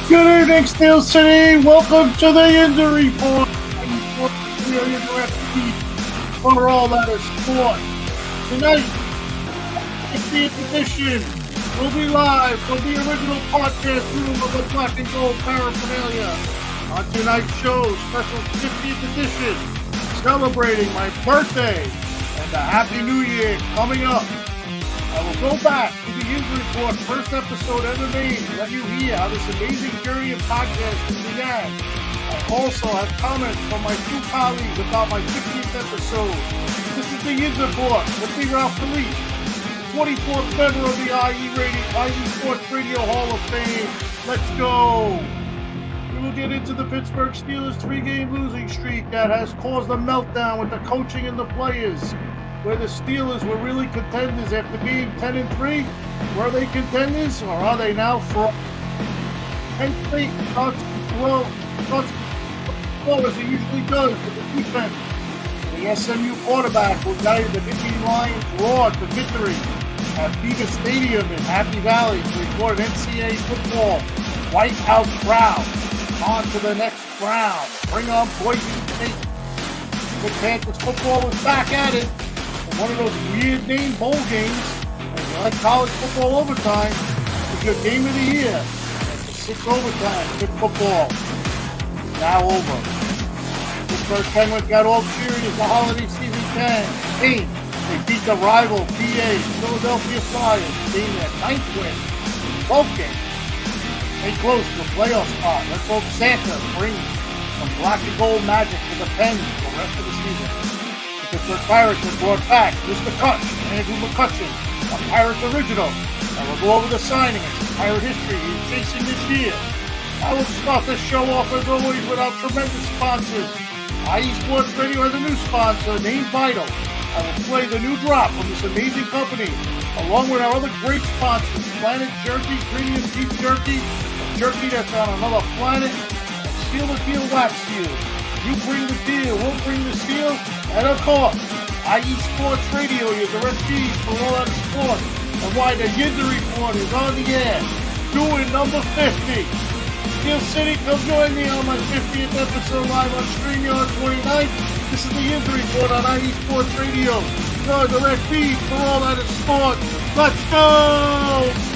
Good evening, Steel City. Welcome to the Yinzer Report. For all that is sport. Tonight, 50th edition. We'll be live from the original podcast room of the Black and Gold Paraphernalia. On tonight's show, special 50th edition, celebrating my birthday and a Happy New Year coming up. I will go back to the Yinzer Report, first episode ever made, and let you hear how this amazing journey of podcasting began. I also have comments from my two colleagues about my 50th episode. This is the Yinzer Report with me, Ralph Calise, 24th member of the IE Sports Radio Hall of Fame. Let's go! We will get into the Pittsburgh Steelers 3-game losing streak that has caused a meltdown with the coaching and the players. Where the Steelers were really contenders after being 10-3. Were they contenders, or are they now fraud? Penn State starts well as it usually does with the defense. The SMU quarterback who guided the Nittany Lions roar to victory at Beaver Stadium in Happy Valley to record NCAA football. White House proud. On to the next round. Bring on Boise State. The Panthers football was back at it. One of those weird name bowl games, and you like college football overtime, it's your game of the year. It's 6 overtime, good football. Now over. Pittsburgh Penguins got all cheery as the holiday season came. They beat the rival PA Philadelphia Flyers, being their 9th win. Both games. Stay close to a playoff spot. Let's hope Santa brings some black and gold magic to the Pens for the rest of the season. The Pittsburgh Pirates have brought back Mr. Kutch, Andrew McCutcheon, a Pirates original. And we'll go over the signing and some Pirate history he's chasing this year. I will start the show off as always with our tremendous sponsors. IE Sports Radio has a new sponsor named Vital. I will play the new drop from this amazing company, along with our other great sponsors, Planet Jerky, Premium Beef Jerky, a jerky that's on another planet, and Seal the Deal Wax Seal. You bring the deal, we'll bring the steel, and of course, IE Sports Radio, your direct feed for all that sports, and why the Yinzer Report is on the air, doing number 50. Steel City, come join me on my 50th episode live on StreamYard 29th. This is the Yinzer Report on IE Sports Radio, your direct feed for all that is sports. Let's go!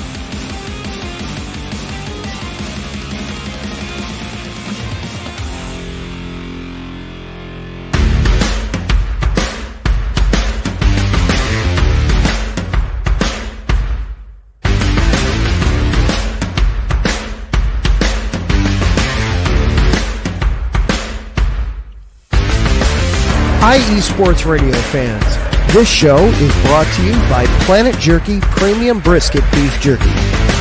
IE Sports Radio fans, this show is brought to you by Planet Jerky Premium Brisket Beef Jerky.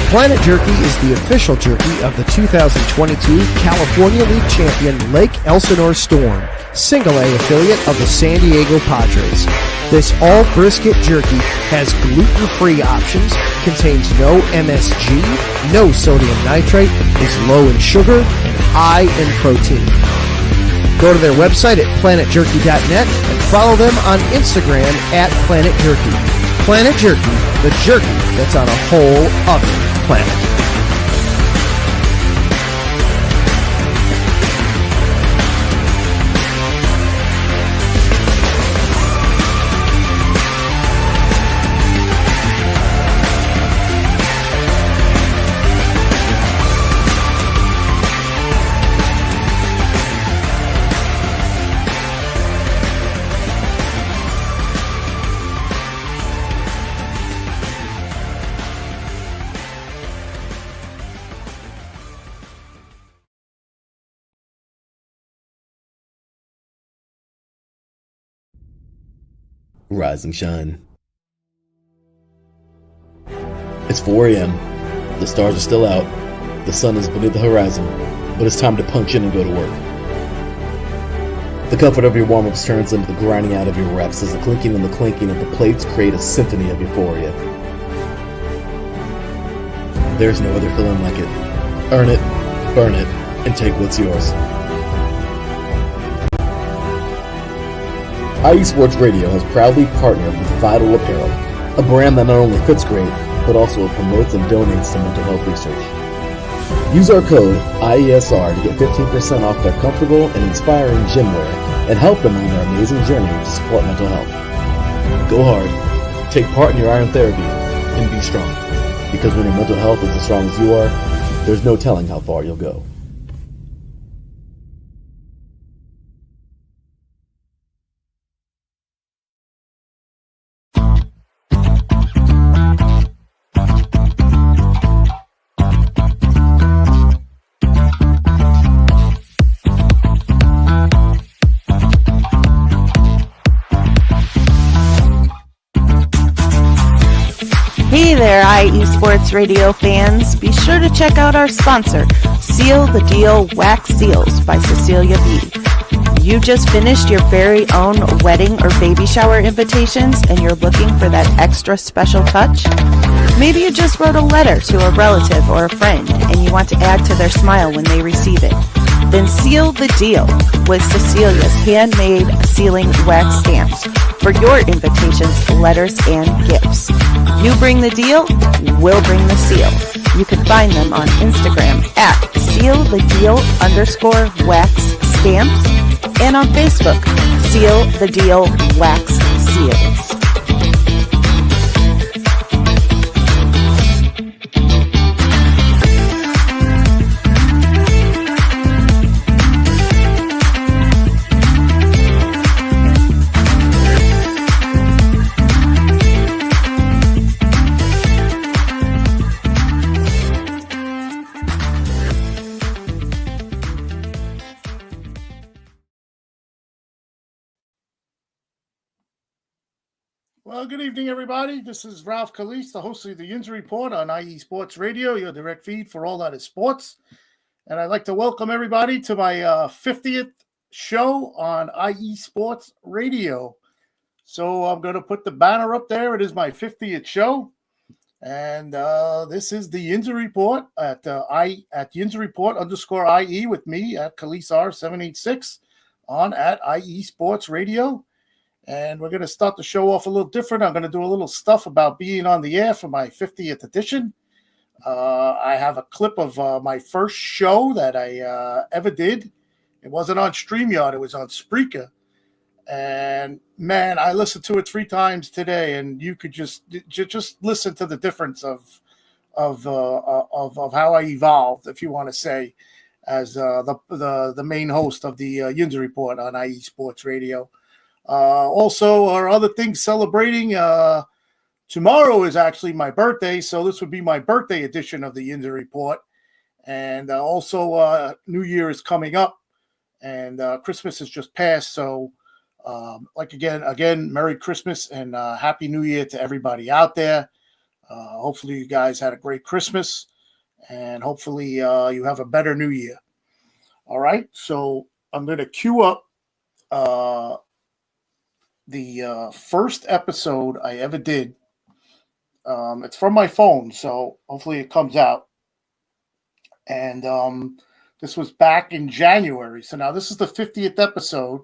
Planet Jerky is the official jerky of the 2022 California League champion Lake Elsinore Storm, Single A affiliate of the San Diego Padres. This all brisket jerky has gluten-free options, contains no MSG, no sodium nitrate, is low in sugar, and high in protein. Go to their website at planetjerky.net and follow them on Instagram at Planet Jerky. Planet Jerky, the jerky that's on a whole other planet. Rise and shine. It's 4 a.m. The stars are still out. The sun is beneath the horizon, but it's time to punch in and go to work. The comfort of your warm-ups turns into the grinding out of your reps as the clinking and the clinking of the plates create a symphony of euphoria. There's no other feeling like it. Earn it, burn it, and take what's yours. IE Sports Radio has proudly partnered with Vital Apparel, a brand that not only fits great, but also promotes and donates to mental health research. Use our code IESR to get 15% off their comfortable and inspiring gym wear and help them on their amazing journey to support mental health. Go hard, take part in your iron therapy, and be strong. Because when your mental health is as strong as you are, there's no telling how far you'll go. Hey there, IE Sports Radio fans. Be sure to check out our sponsor, Seal the Deal Wax Seals by Cecilia B. You just finished your very own wedding or baby shower invitations and you're looking for that extra special touch? Maybe you just wrote a letter to a relative or a friend and you want to add to their smile when they receive it. Then seal the deal with Cecilia's handmade sealing wax stamps for your invitations, letters, and gifts. You bring the deal, we'll bring the seal. You can find them on Instagram at sealthedeal_wax stamps and on Facebook, Seal the Deal Wax Seals. Well, good evening, everybody. This is Ralph Calise, the host of the Yinzer Report on IE Sports Radio, your direct feed for all that is sports. And I'd like to welcome everybody to my 50th show on IE Sports Radio. So I'm going to put the banner up there. It is my 50th show. And this is the Yinzer Report at Yinzer Report _IE with me at Calise R786 on at IE Sports Radio. And we're going to start the show off a little different. I'm going to do a little stuff about being on the air for my 50th edition. I have a clip of my first show that I ever did. It wasn't on StreamYard. It was on Spreaker. And, man, I listened to it 3 times today, and you could just listen to the difference of how I evolved, if you want to say, as the main host of the Yinzer Report on IE Sports Radio. Also, our other things celebrating. Tomorrow is actually my birthday, so this would be my birthday edition of the Yinzer Report. And also, New Year is coming up, and Christmas has just passed. So, again, Merry Christmas and Happy New Year to everybody out there. Hopefully, you guys had a great Christmas, and hopefully, you have a better New Year. All right, so I'm going to queue up the first episode I ever did. It's from my phone, so hopefully it comes out. And this was back in January. So now this is the 50th episode.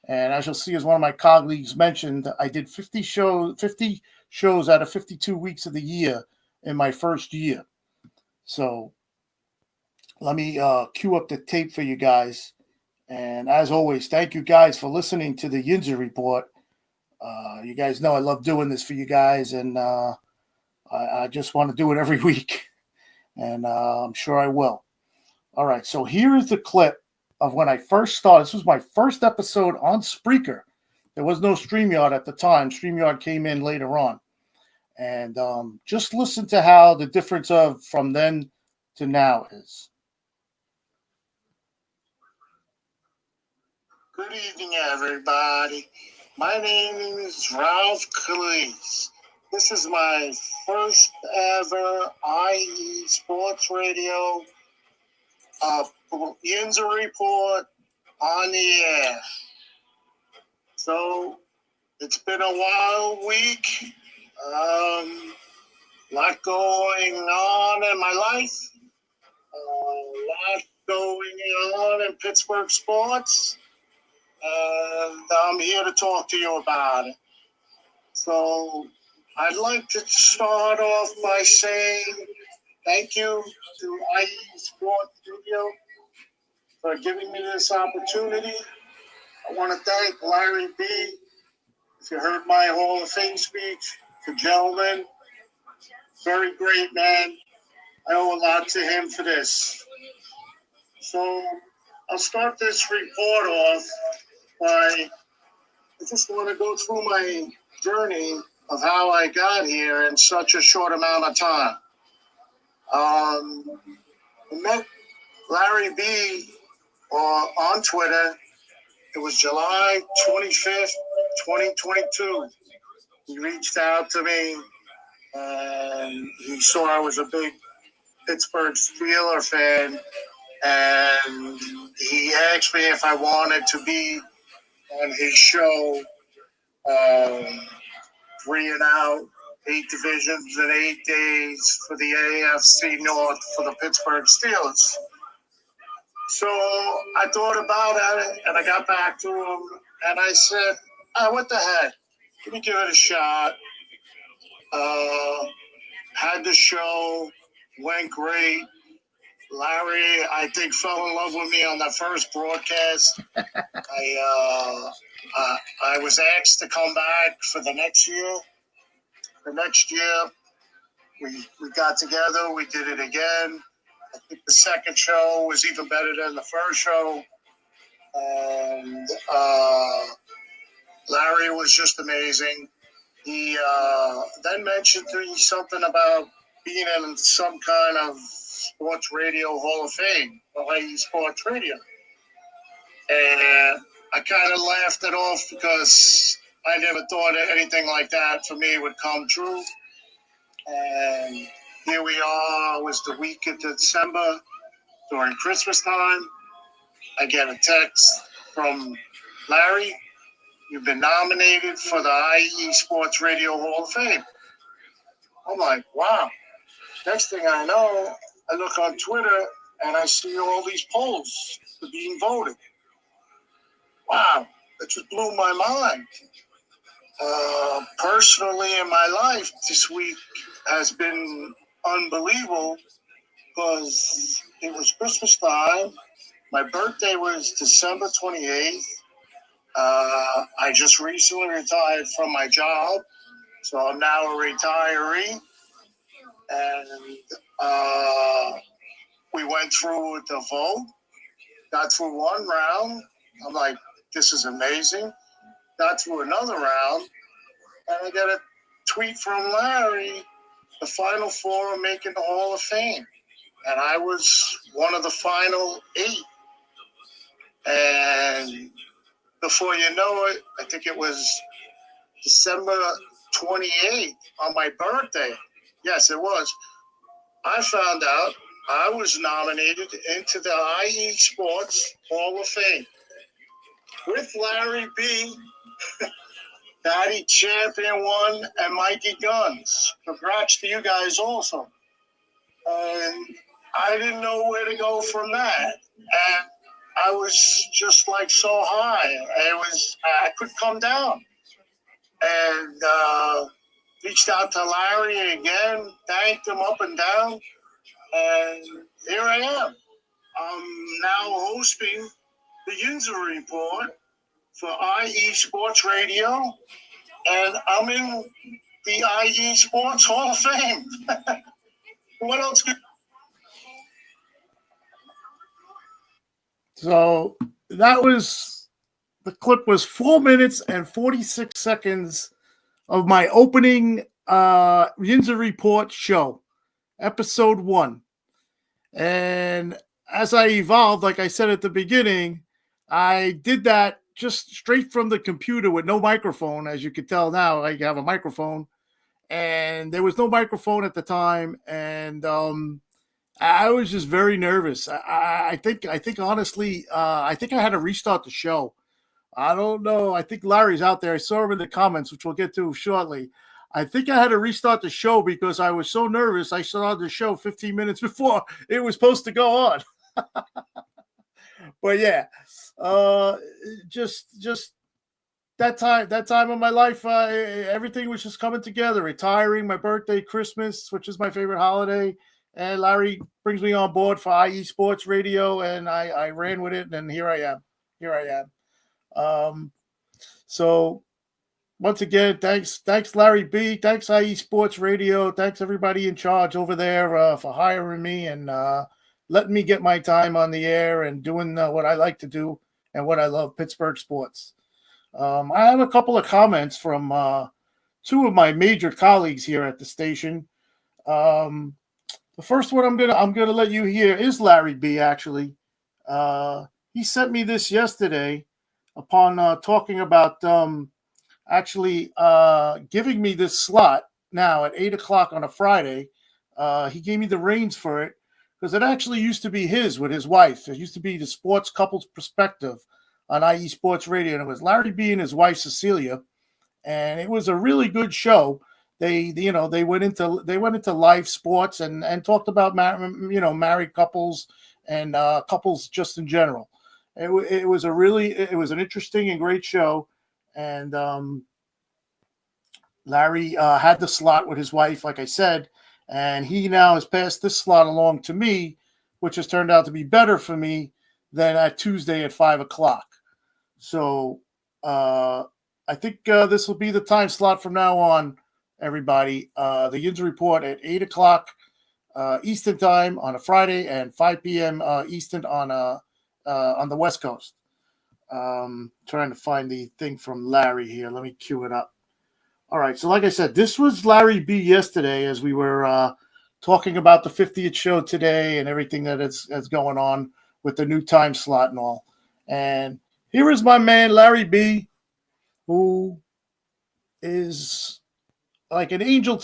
And as you'll see, as one of my colleagues mentioned, I did 50 shows out of 52 weeks of the year in my first year. So let me queue up the tape for you guys. And as always, thank you guys for listening to the Yinzer Report. You guys know I love doing this for you guys, and I just want to do it every week, and I'm sure I will. All right, so here is the clip of when I first started. This was my first episode on Spreaker. There was no StreamYard at the time. StreamYard came in later on. And just listen to how the difference of from then to now is. Good evening, everybody. My name is Ralph Calise. This is my first ever IE Sports Radio Yinzer Report on the air. So it's been a wild week. Lot going on in my life. Lot going on in Pittsburgh sports. And I'm here to talk to you about it. So I'd like to start off by saying thank you to IE Sports Studio for giving me this opportunity. I want to thank Larry B. If you heard my Hall of Fame speech, the gentleman, very great man. I owe a lot to him for this. So I'll start this report off by, I just want to go through my journey of how I got here in such a short amount of time. I met Larry B. on Twitter. It was July 25th, 2022. He reached out to me, and he saw I was a big Pittsburgh Steelers fan, and he asked me if I wanted to be on his show, 3 and Out, 8 divisions in 8 days for the AFC North for the Pittsburgh Steelers. So I thought about it, and I got back to him, and I said, what the heck? Let me give it a shot. Had the show, went great. Larry, I think, fell in love with me on that first broadcast. I was asked to come back for the next year. The next year, we got together. We did it again. I think the second show was even better than the first show. And Larry was just amazing. He then mentioned to me something about being in some kind of sports radio Hall of Fame, IE Sports Radio. And I kind of laughed it off because I never thought anything like that for me would come true. And here we are. It was the week of December during Christmas time. I get a text from Larry. You've been nominated for the IE Sports Radio Hall of Fame. I'm like, wow. Next thing I know, I look on Twitter and I see all these polls being voted. Wow, that just blew my mind. Personally, in my life, this week has been unbelievable because it was Christmas time. My birthday was December 28th. I just recently retired from my job, so I'm now a retiree. And we went through the vote, got through one round. I'm like, this is amazing. Got through another round, and I got a tweet from Larry, the final 4 are making the Hall of Fame. And I was one of the final 8. And before you know it, I think it was December 28th on my birthday. Yes, it was. I found out I was nominated into the IE Sports Hall of Fame with Larry B., Patty Champion 1, and Mikey Guns. Congrats to you guys also. And I didn't know where to go from that. And I was just like so high. I couldn't come down. And reached out to Larry again, thanked him up and down. And here I am. I'm now hosting the Yinzer Report for IE Sports Radio. And I'm in the IE Sports Hall of Fame. What else could... So that was, the clip was 4 minutes and 46 seconds of my opening Yinzer Report show, episode 1. And as I evolved, like I said at the beginning, I did that just straight from the computer with no microphone. As you can tell now, I have a microphone, and there was no microphone at the time. And I was just very nervous. I think honestly, I think I had to restart the show. I don't know. I think Larry's out there. I saw him in the comments, which we'll get to shortly. I think I had to restart the show because I was so nervous. I started the show 15 minutes before it was supposed to go on. But yeah, just that time of my life, everything was just coming together. Retiring, my birthday, Christmas, which is my favorite holiday, and Larry brings me on board for IE Sports Radio, and I ran with it, and here I am. So once again, thanks Larry B, thanks IE Sports Radio, thanks everybody in charge over there for hiring me and letting me get my time on the air and doing what I like to do and what I love, Pittsburgh sports. I have a couple of comments from two of my major colleagues here at the station. The first one I'm gonna let you hear is Larry B. Actually, he sent me this yesterday upon talking about giving me this slot now at 8:00 on a Friday. He gave me the reins for it because it actually used to be his with his wife. It used to be the Sports Couples Perspective on IE Sports Radio, and it was Larry B. and his wife Cecilia, and it was a really good show. They went into live sports and talked about married couples and couples just in general. It was an interesting and great show, and Larry had the slot with his wife, like I said, and he now has passed this slot along to me, which has turned out to be better for me than at Tuesday at 5:00. So I think this will be the time slot from now on, everybody. The Yinzer Report at 8:00 Eastern time on a Friday and 5 p.m. Eastern on the West Coast. Trying to find the thing from Larry here. Let me cue it up. All right. So like I said, this was Larry B yesterday as we were talking about the 50th show today and everything that is going on with the new time slot and all. And here is my man, Larry B, who is like an angel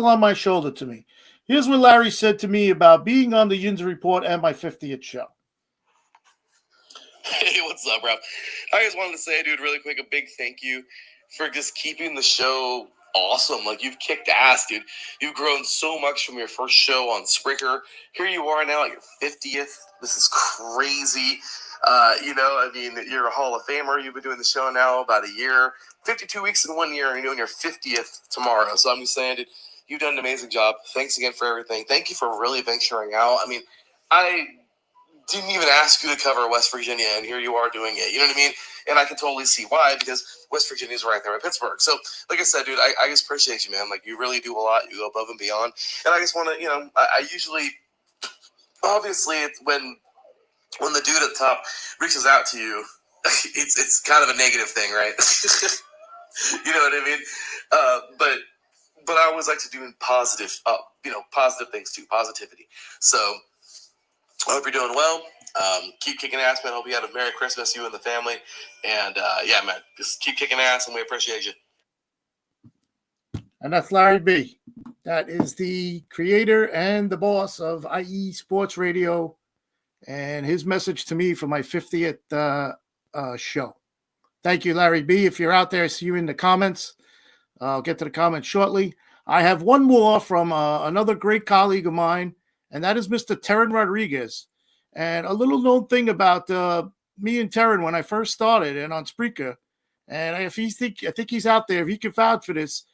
on my shoulder to me. Here's what Larry said to me about being on the Yinzer Report and my 50th show. Hey, what's up, Ralph? I just wanted to say, dude, really quick, a big thank you for just keeping the show awesome. Like, you've kicked ass, dude. You've grown so much from your first show on Spreaker. Here you are now at your 50th. This is crazy. You're a Hall of Famer. You've been doing the show now about a year. 52 weeks in 1 year, and you're doing your 50th tomorrow. So I'm just saying, dude, you've done an amazing job. Thanks again for everything. Thank you for really venturing out. I mean, I didn't even ask you to cover West Virginia, and here you are doing it. You know what I mean? And I can totally see why, because West Virginia is right there in Pittsburgh. So, like I said, dude, I just appreciate you, man. Like, you really do a lot. You go above and beyond. And I just want to, I usually, obviously, it's when the dude at the top reaches out to you, it's kind of a negative thing, right? You know what I mean? But I always like to do positive things too, positivity. So I hope you're doing well. Keep kicking ass, man. Hope you had a Merry Christmas, you and the family. And yeah, man, just keep kicking ass, and we appreciate you. And that's Larry B. That is the creator and the boss of IE Sports Radio, and his message to me for my 50th show. Thank you, Larry B. If you're out there, see you in the comments. I'll get to the comments shortly. I have one more from another great colleague of mine, and that is Mr. Terran Rodriguez. And a little known thing about me and Terran when I first started and on Spreaker, and I think he's out there, if he can vouch for this,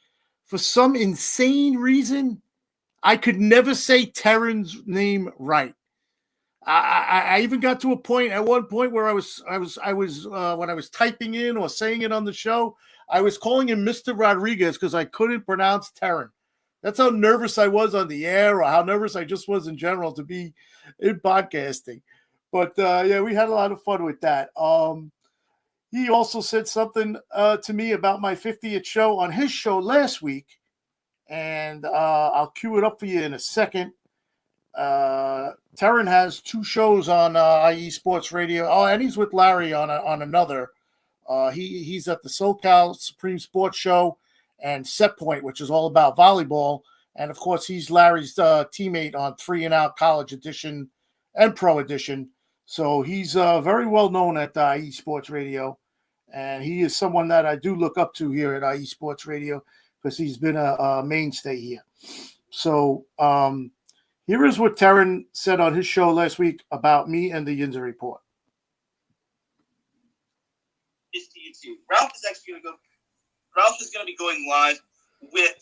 for some insane reason, I could never say Terran's name right. I even got to a point at one point where I was when I was typing in or saying it on the show, I was calling him Mr. Rodriguez because I couldn't pronounce Terran. That's how nervous I was on the air, or how nervous I just was in general to be in podcasting. But yeah, we had a lot of fun with that. He also said something to me about my 50th show on his show last week, and I'll cue it up for you in a second. Terran has two shows on IE Sports Radio. Oh, and he's with Larry on another. He's at the SoCal Supreme Sports Show and Set Point, which is all about volleyball. And of course, he's Larry's teammate on 3 and Out College Edition and Pro Edition. So he's very well known at IE Sports Radio. And he is someone that I do look up to here at IE Sports Radio because he's been a mainstay here. So here is what Terran said on his show last week about me and the Yinzer Report. It's to YouTube. Ralph is going to be going live with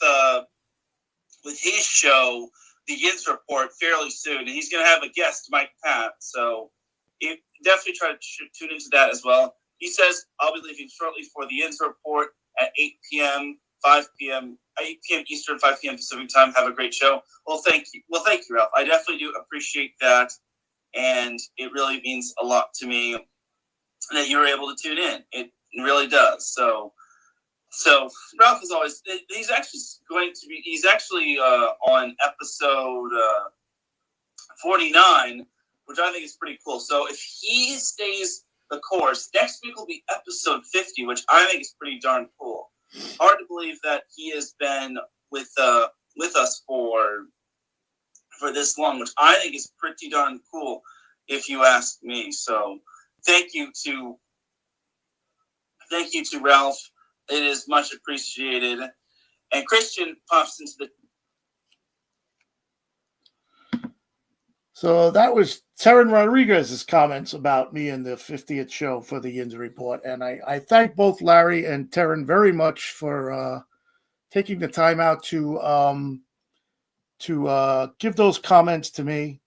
his show the Yinzer report fairly soon, and he's going to have a guest, Mike Pat. So definitely try to tune into that as well. He says I'll be leaving shortly for the Yinzer report at 8 p.m., 5 p.m., 8 p.m. Eastern, 5 p.m. Pacific time. Have a great show. Well, thank you. Well, thank you, Ralph. I definitely do appreciate that, and it really means a lot to me that you were able to tune in. It really does. So Ralph is always. He's actually on episode 49, which I think is pretty cool. So if he stays the course, next week will be episode 50, which I think is pretty darn cool. Hard to believe that he has been with us for this long, which I think is pretty darn cool, if you ask me. So thank you to Ralph. It is much appreciated. And Christian pops into the. So that was Terran Rodriguez's comments about me in the 50th show for the Yinzer Report. And I thank both Larry and Terran very much for taking the time out to give those comments to me.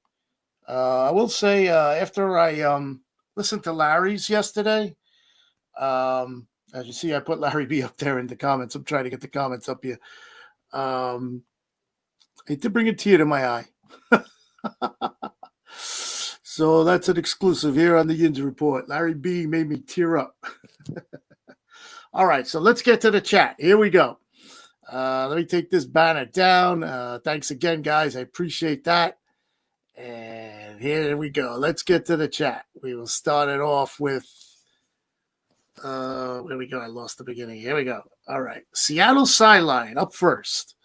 I will say after I listened to Larry's yesterday, as you see, I put Larry B up there in the comments. I'm trying to get the comments up here. It did bring a tear to my eye. So that's an exclusive here on the Yinzer Report. Larry B made me tear up. All right, so let's get to the chat. Here we go. Let me take this banner down. Thanks again, guys. I appreciate that. And here we go. Let's get to the chat. We will start it off with where we go. I lost the beginning. Here we go. All right. Seattle Sideline up first.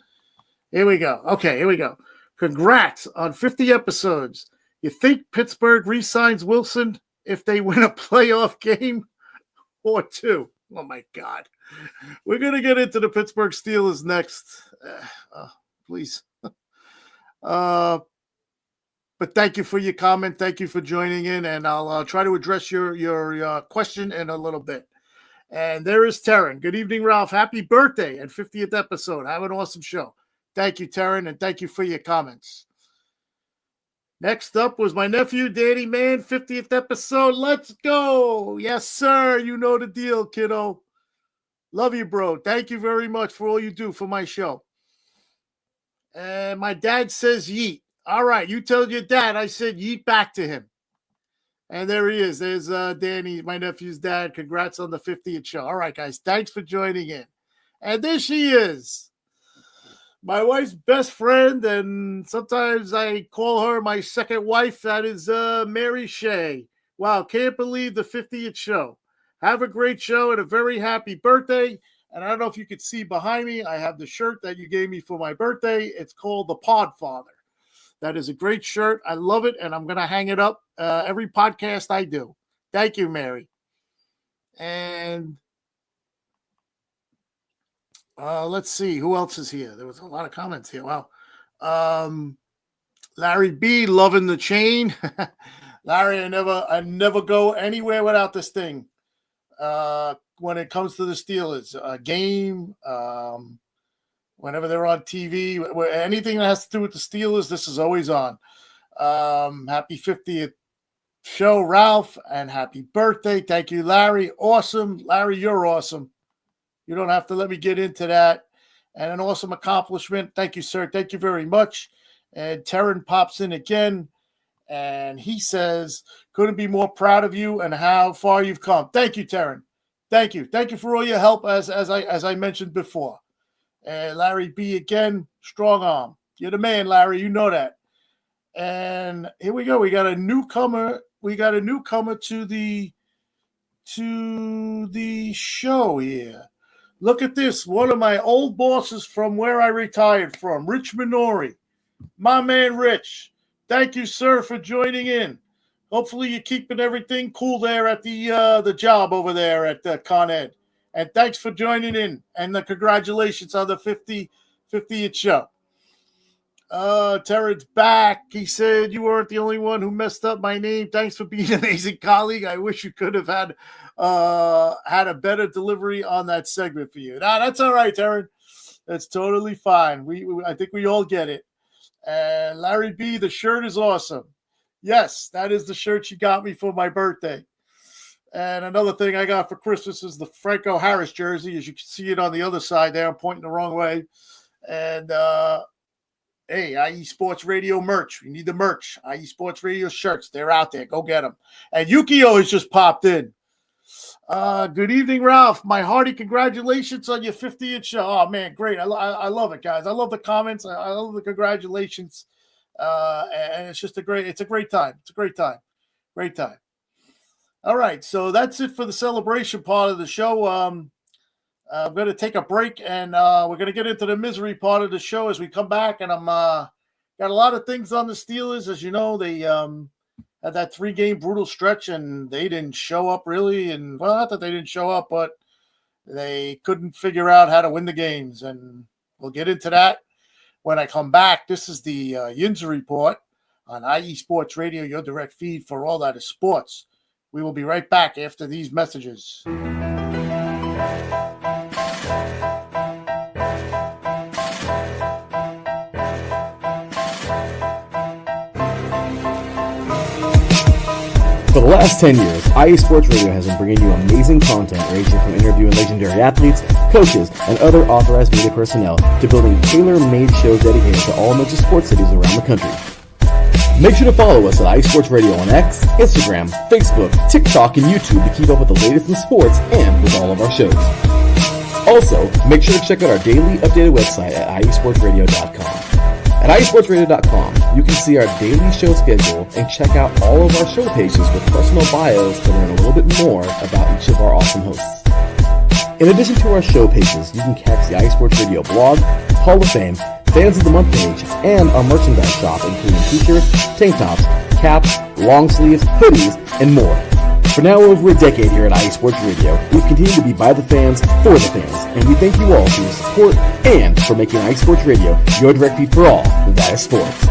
Here we go. Okay, here we go. Congrats on 50 episodes. You think Pittsburgh re-signs Wilson if they win a playoff game or two? Oh, my God. We're going to get into the Pittsburgh Steelers next. Please. But thank you for your comment. Thank you for joining in, and I'll try to address your question in a little bit. And there is Terran. Good evening, Ralph. Happy birthday and 50th episode. Have an awesome show. Thank you, Terran, and thank you for your comments. Next up was my nephew, Danny Man, 50th episode. Let's go. Yes, sir. You know the deal, kiddo. Love you, bro. Thank you very much for all you do for my show. And my dad says yeet. All right, you told your dad. I said yeet back to him. And there he is. There's Danny, my nephew's dad. Congrats on the 50th show. All right, guys. Thanks for joining in. And there she is. My wife's best friend, and sometimes I call her my second wife. That is Mary Shea. Wow, can't believe the 50th show. Have a great show and a very happy birthday. And I don't know if you could see behind me, I have the shirt that you gave me for my birthday. It's called the Podfather. That is a great shirt. I love it, and I'm going to hang it up every podcast I do. Thank you, Mary. And let's see. Who else is here? There was a lot of comments here. Wow. Larry B, loving the chain. Larry, I never go anywhere without this thing. When it comes to the Steelers, a game, whenever they're on TV, anything that has to do with the Steelers, this is always on. Happy 50th show, Ralph, and happy birthday. Thank you, Larry. Awesome. Larry, you're awesome. You don't have to let me get into that. And an awesome accomplishment. Thank you, sir. Thank you very much. And Terran pops in again, and he says, couldn't be more proud of you and how far you've come. Thank you, Terran. Thank you. Thank you for all your help, as I mentioned before. And Larry B again, strong arm. You're the man, Larry. You know that. And here we go. We got a newcomer. We got a newcomer to the show here. Look at this. One of my old bosses from where I retired from, Rich Minori. My man, Rich. Thank you, sir, for joining in. Hopefully you're keeping everything cool there at the job over there at Con Ed. And thanks for joining in. And congratulations on the 50th show. Terrence back. He said, you weren't the only one who messed up my name. Thanks for being an amazing colleague. I wish you could have had a better delivery on that segment for you. Nah, that's all right, Terrence. That's totally fine. I think we all get it. And Larry B, the shirt is awesome. Yes, that is the shirt she got me for my birthday. And another thing I got for Christmas is the Franco Harris jersey. As you can see it on the other side there, I'm pointing the wrong way. And hey, IE Sports Radio merch. We need the merch. IE Sports Radio shirts. They're out there. Go get them. And Yukio has just popped in. Good evening, Ralph. My hearty congratulations on your 50th show. Oh, man, great. I love it, guys. I love the comments. I love the congratulations. And it's just a great time. It's a great time. Great time. All right, so that's it for the celebration part of the show. I'm going to take a break, and we're going to get into the misery part of the show as we come back. And I'm got a lot of things on the Steelers. As you know, they had that 3-game brutal stretch, and they didn't show up really. And, well, not that they didn't show up, but they couldn't figure out how to win the games. And we'll get into that when I come back. This is the Yinzer Report on IE Sports Radio, your direct feed for all that is sports. We will be right back after these messages. For the last 10 years, IE Sports Radio has been bringing you amazing content ranging from interviewing legendary athletes, coaches, and other authorized media personnel to building tailor-made shows dedicated to all major sports cities around the country. Make sure to follow us at IE Sports Radio on X, Instagram, Facebook, TikTok, and YouTube to keep up with the latest in sports and with all of our shows. Also, make sure to check out our daily updated website at iesportsradio.com. At iesportsradio.com, you can see our daily show schedule and check out all of our show pages with personal bios to learn a little bit more about each of our awesome hosts. In addition to our show pages, you can catch the IE Sports Radio blog, Hall of Fame, Fans of the Month page, and our merchandise shop, including t-shirts, tank tops, caps, long sleeves, hoodies, and more. For now over a decade here at IE Sports Radio, we've continued to be by the fans, for the fans, and we thank you all for your support and for making IE Sports Radio your direct feed for all that is sports.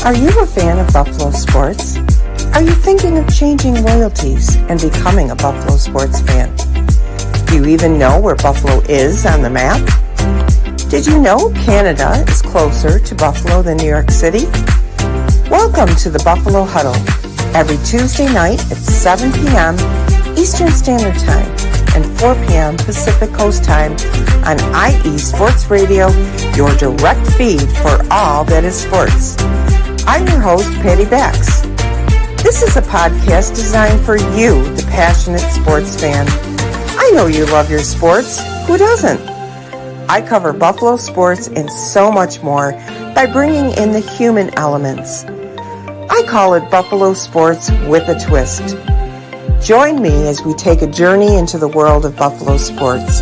Are you a fan of Buffalo sports? Are you thinking of changing loyalties and becoming a Buffalo sports fan? Do you even know where Buffalo is on the map? Did you know Canada is closer to Buffalo than New York City? Welcome to the Buffalo Huddle, every Tuesday night at 7 p.m. Eastern Standard Time and 4 p.m. Pacific Coast Time on IE Sports Radio, your direct feed for all that is sports. I'm your host, Patty Bax. This is a podcast designed for you, the passionate sports fan. I know you love your sports. Who doesn't? I cover Buffalo sports and so much more by bringing in the human elements. I call it Buffalo Sports with a Twist. Join me as we take a journey into the world of Buffalo sports.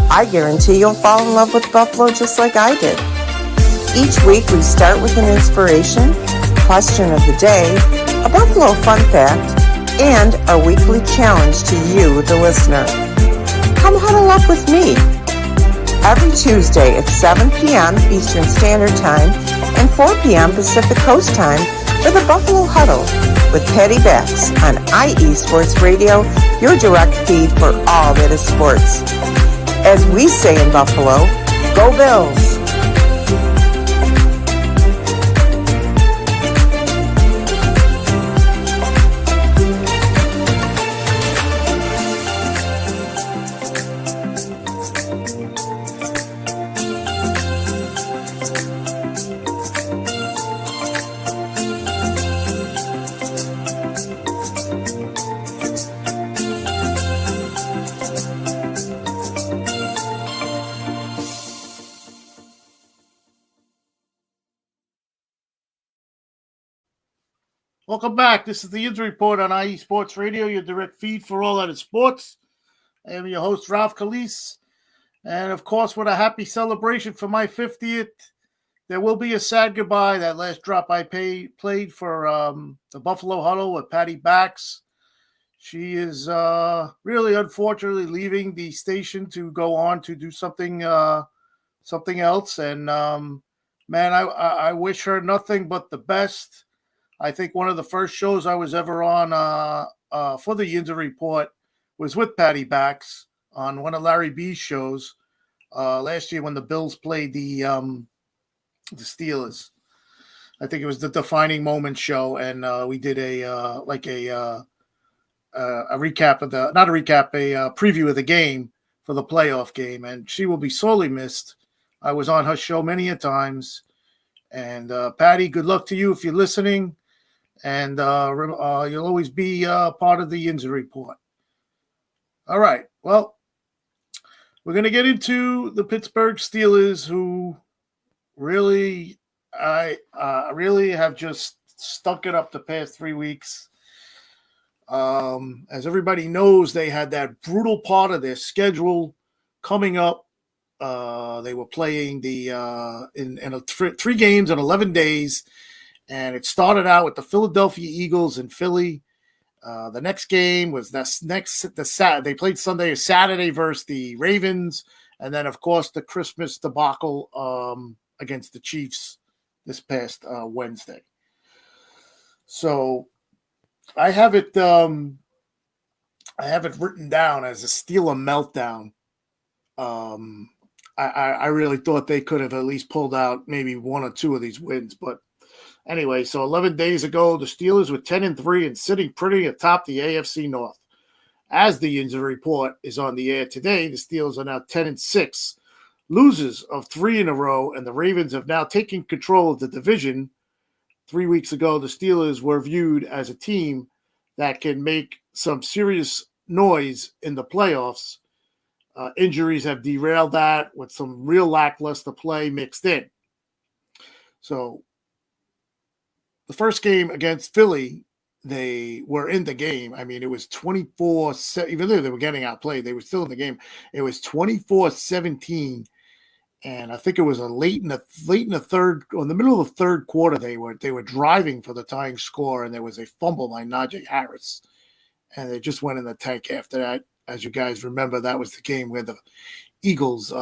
I guarantee you'll fall in love with Buffalo just like I did. Each week we start with an inspiration, question of the day, a Buffalo fun fact, and a weekly challenge to you, the listener. Come huddle up with me every Tuesday at 7 p.m. Eastern Standard Time and 4 p.m. Pacific Coast Time for the Buffalo Huddle with Patty Bax on IE Sports Radio, your direct feed for all that is sports. As we say in Buffalo, go Bills! Welcome back. This is the Yinzer Report on IE Sports Radio, your direct feed for all that is sports. I am your host, Ralph Calise. And, of course, with a happy celebration for my 50th, there will be a sad goodbye. That last drop I played for the Buffalo Huddle with Patty Bax. She is really, unfortunately, leaving the station to go on to do something else. And, man, I wish her nothing but the best. I think one of the first shows I was ever on for the Yinzer Report was with Patty Bax on one of Larry B's shows last year when the Bills played the Steelers. I think it was the Defining Moment show, and we did a recap of a preview of the game for the playoff game, and she will be sorely missed. I was on her show many a times, and Patty, good luck to you if you're listening, and you'll always be part of the Yinzer Report. All right, well, we're going to get into the Pittsburgh Steelers, who really have just stunk it up the past 3 weeks. As everybody knows, they had that brutal part of their schedule coming up. They were playing in 3 games in 11 days, and it started out with the Philadelphia Eagles in Philly. The next game was they played Sunday or Saturday versus the Ravens, and then of course the Christmas debacle against the Chiefs this past Wednesday. So I have it written down as a Steeler meltdown. I really thought they could have at least pulled out maybe 1 or 2 of these wins, but anyway, so 11 days ago, the Steelers were 10-3 and sitting pretty atop the AFC North. As the Yinzer Report is on the air today, the Steelers are now 10-6, losers of 3 in a row, and the Ravens have now taken control of the division. 3 weeks ago, the Steelers were viewed as a team that can make some serious noise in the playoffs. Injuries have derailed that with some real lackluster play mixed in. So the first game against Philly, they were in the game. I mean, it was 24-7. Even though they were getting outplayed, they were still in the game. It was 24-17, and I think it was late in the third, or in the middle of the third quarter. They were driving for the tying score, and there was a fumble by Najee Harris, and they just went in the tank after that. As you guys remember, that was the game where the Eagles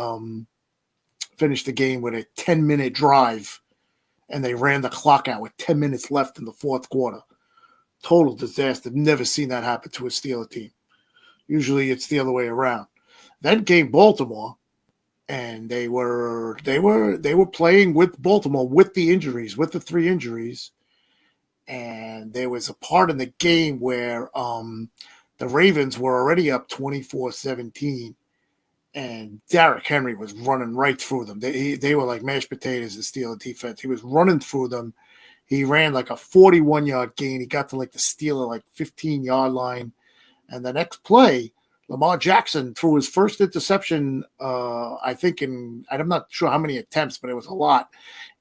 finished the game with a 10-minute drive, and they ran the clock out with 10 minutes left in the fourth quarter. Total disaster. Never seen that happen to a Steeler team. Usually it's the other way around. Then came Baltimore, and they were playing with Baltimore with the injuries, with the 3 injuries. And there was a part in the game where the Ravens were already up 24-17, and Derrick Henry was running right through them. They were like mashed potatoes, the Steeler defense. He was running through them. He ran like a 41-yard gain. He got to like the Steeler 15-yard line. And the next play, Lamar Jackson threw his first interception, I think I'm not sure how many attempts, but it was a lot.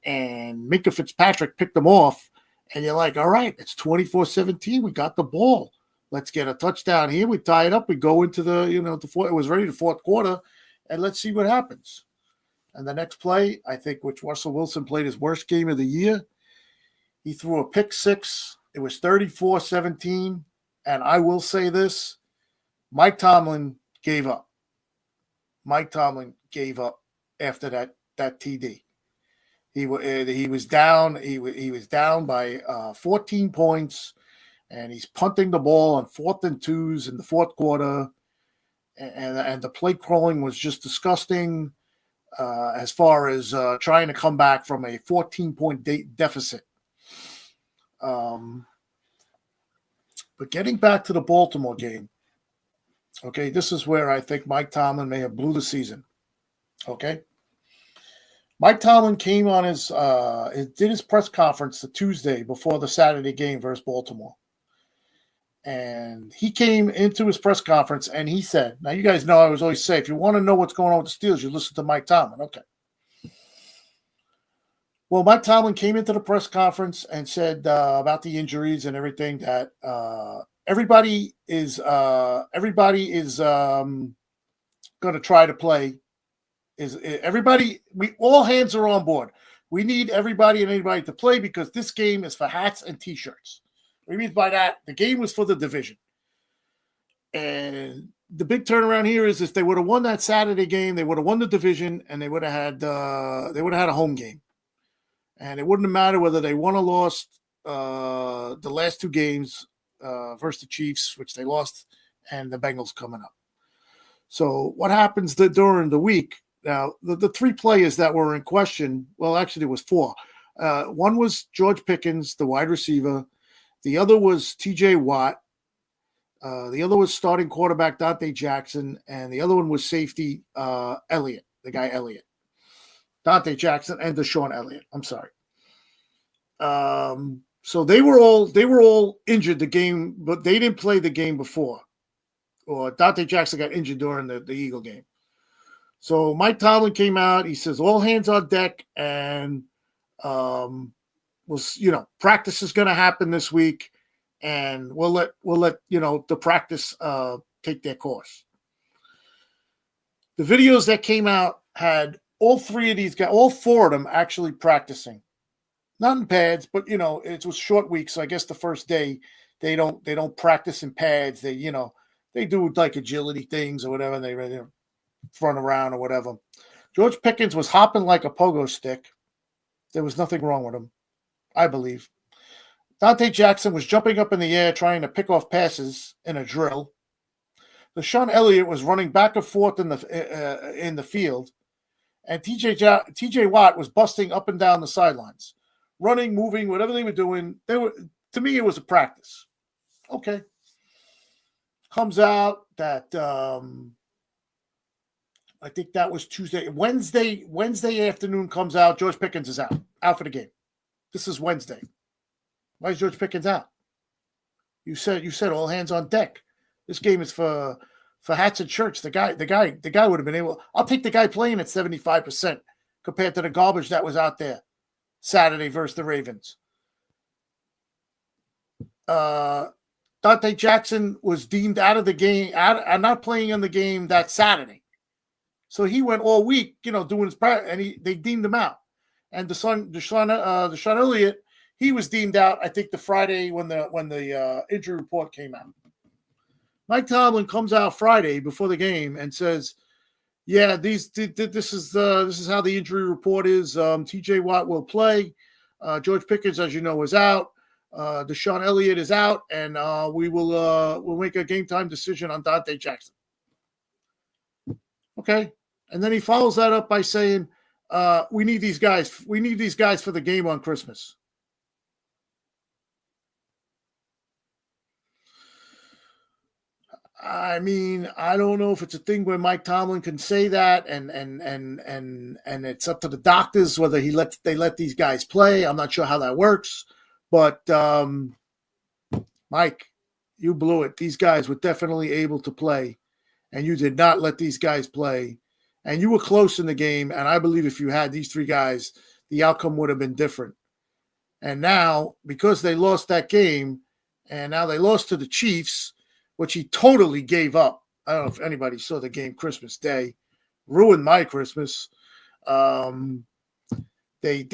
And Minkah Fitzpatrick picked them off. And you're like, all right, it's 24-17. We got the ball. Let's get a touchdown here. We tie it up. We go into the fourth. It was ready the fourth quarter, and let's see what happens. And the next play, I think, which Russell Wilson played his worst game of the year, he threw a pick 6. It was 34-17, and I will say this: Mike Tomlin gave up. Mike Tomlin gave up after that TD. He was down. He was down by 14 points. And he's punting the ball on 4th and 2s in the fourth quarter. And the play calling was just disgusting as far as trying to come back from a 14-point deficit. But getting back to the Baltimore game, okay, this is where I think Mike Tomlin may have blew the season. Okay? Mike Tomlin came on did his press conference the Tuesday before the Saturday game versus Baltimore. And he came into his press conference and he said, now you guys know I was always say, if you want to know what's going on with the Steelers, you listen to Mike Tomlin. Okay. Well, Mike Tomlin came into the press conference and said about the injuries and everything that everybody is going to try to play. All hands are on board. We need everybody and anybody to play because this game is for hats and T-shirts. What he means by that, the game was for the division. And the big turnaround here is if they would have won that Saturday game, they would have won the division and they would have had a home game. And it wouldn't have mattered whether they won or lost the last two games versus the Chiefs, which they lost, and the Bengals coming up. So what happens during the week? Now, the three players that were in question, well, actually there was four. One was George Pickens, the wide receiver. The other was T.J. Watt. The other was starting quarterback Dante Jackson. And the other one was safety Elliott, the guy Elliott. Dante Jackson and Deshaun Elliott. I'm sorry. So they were all injured the game, but they didn't play the game before. Or Dante Jackson got injured during the Eagle game. So Mike Tomlin came out. He says all hands on deck, and practice is going to happen this week, and we'll let the practice take their course. The videos that came out had all three of these guys, all four of them actually practicing, not in pads, but it was short week, so I guess the first day they don't practice in pads. They do like agility things or whatever. And they run around or whatever. George Pickens was hopping like a pogo stick. There was nothing wrong with him, I believe. Dante Jackson was jumping up in the air trying to pick off passes in a drill. Deshaun Elliott was running back and forth in the field. And TJ Watt was busting up and down the sidelines, running, moving, whatever they were doing. To me, it was a practice. Okay. Comes out that I think that was Tuesday. Wednesday afternoon comes out. George Pickens is out for the game. This is Wednesday. Why is George Pickens out? You said all hands on deck. This game is for hats and shirts. The guy would have been able. I'll take the guy playing at 75% compared to the garbage that was out there Saturday versus the Ravens. Dante Jackson was deemed out of the game, not playing in the game that Saturday. So he went all week, doing his practice, and they deemed him out. And Deshaun Elliott, he was deemed out, I think, the Friday when the injury report came out. Mike Tomlin comes out Friday before the game and says, "Yeah, this is how the injury report is. T.J. Watt will play. George Pickens, as you know, is out. Deshaun Elliott is out, and we'll make a game time decision on Dante Jackson." Okay, and then he follows that up by saying, "We need these guys. We need these guys for the game on Christmas." I mean, I don't know if it's a thing where Mike Tomlin can say that, and it's up to the doctors whether they let these guys play. I'm not sure how that works. But, Mike, you blew it. These guys were definitely able to play, and you did not let these guys play. And you were close in the game, and I believe if you had these three guys, the outcome would have been different. And now, because they lost that game, and now they lost to the Chiefs, which he totally gave up. I don't know if anybody saw the game Christmas Day. Ruined my Christmas. They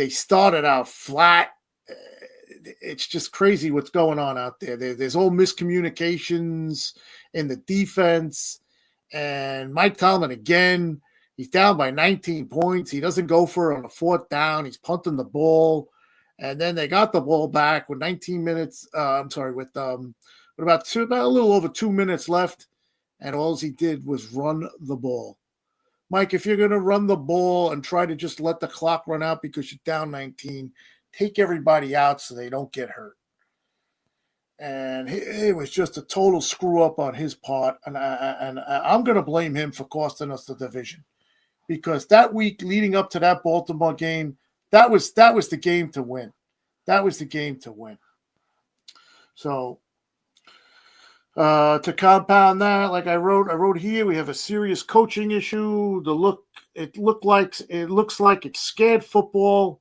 started out flat. It's just crazy what's going on out there. There's all miscommunications in the defense. And Mike Tomlin, again, he's down by 19 points. He doesn't go for it on the fourth down. He's punting the ball. And then they got the ball back with 19 minutes. With about a little over 2 minutes left. And all he did was run the ball. Mike, if you're going to run the ball and try to just let the clock run out because you're down 19, take everybody out so they don't get hurt. And it was just a total screw up on his part. And I'm going to blame him for costing us the division. Because that week leading up to that Baltimore game, that was the game to win. That was the game to win. So to compound that, like I wrote here, we have a serious coaching issue. It looks like it's scared football.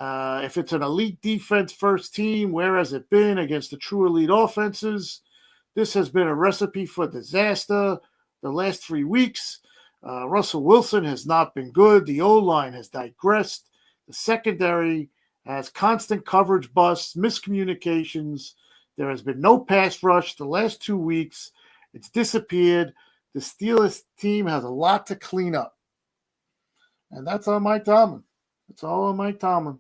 If it's an elite defense first team, where has it been against the true elite offenses? This has been a recipe for disaster the last 3 weeks. Russell Wilson has not been good. The O-line has digressed. The secondary has constant coverage busts, miscommunications. There has been no pass rush the last 2 weeks. It's disappeared. The Steelers team has a lot to clean up. And that's on Mike Tomlin. That's all on Mike Tomlin.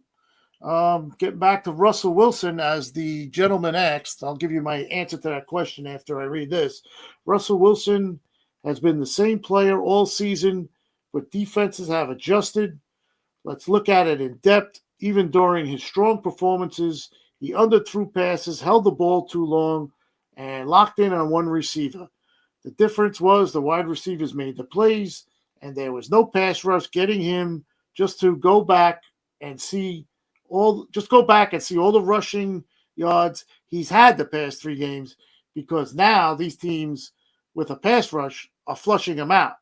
Getting back to Russell Wilson, as the gentleman asked, I'll give you my answer to that question after I read this. Russell Wilson has been the same player all season, but defenses have adjusted. Let's look at it in depth. Even during his strong performances, he underthrew passes, held the ball too long, and locked in on one receiver. The difference was the wide receivers made the plays, and there was no pass rush getting him just to go back and see all the rushing yards he's had the past 3 games, because now these teams with a pass rush are flushing him out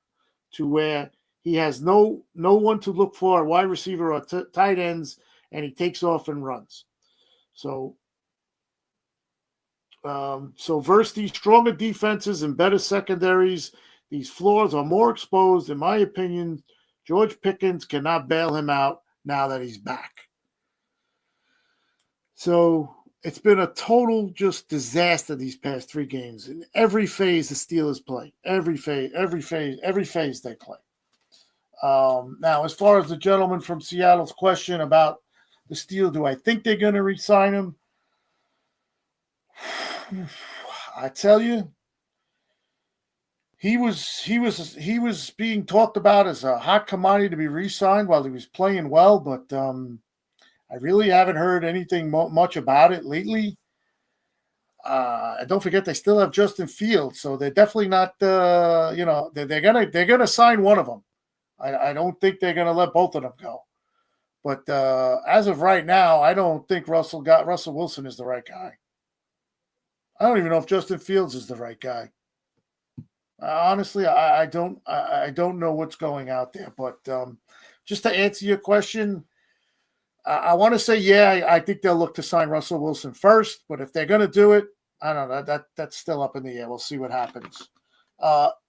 to where he has no one to look for, wide receiver or tight ends, and he takes off and runs. So versus these stronger defenses and better secondaries, these flaws are more exposed. In my opinion, George Pickens cannot bail him out now that he's back. So it's been a total just disaster these past 3 games. In every phase the Steelers play. Every phase they play. Now, as far as the gentleman from Seattle's question about the Steelers, do I think they're going to re-sign him? I tell you, he was being talked about as a hot commodity to be re-signed while he was playing well, but I really haven't heard anything much about it lately. And don't forget, they still have Justin Fields, so they're definitely not. They're gonna sign one of them. I don't think they're gonna let both of them go. But as of right now, I don't think Russell Wilson is the right guy. I don't even know if Justin Fields is the right guy. Honestly, I don't know what's going out there. But just to answer your question, I want to say, yeah, I think they'll look to sign Russell Wilson first. But if they're going to do it, I don't know. That's still up in the air. We'll see what happens.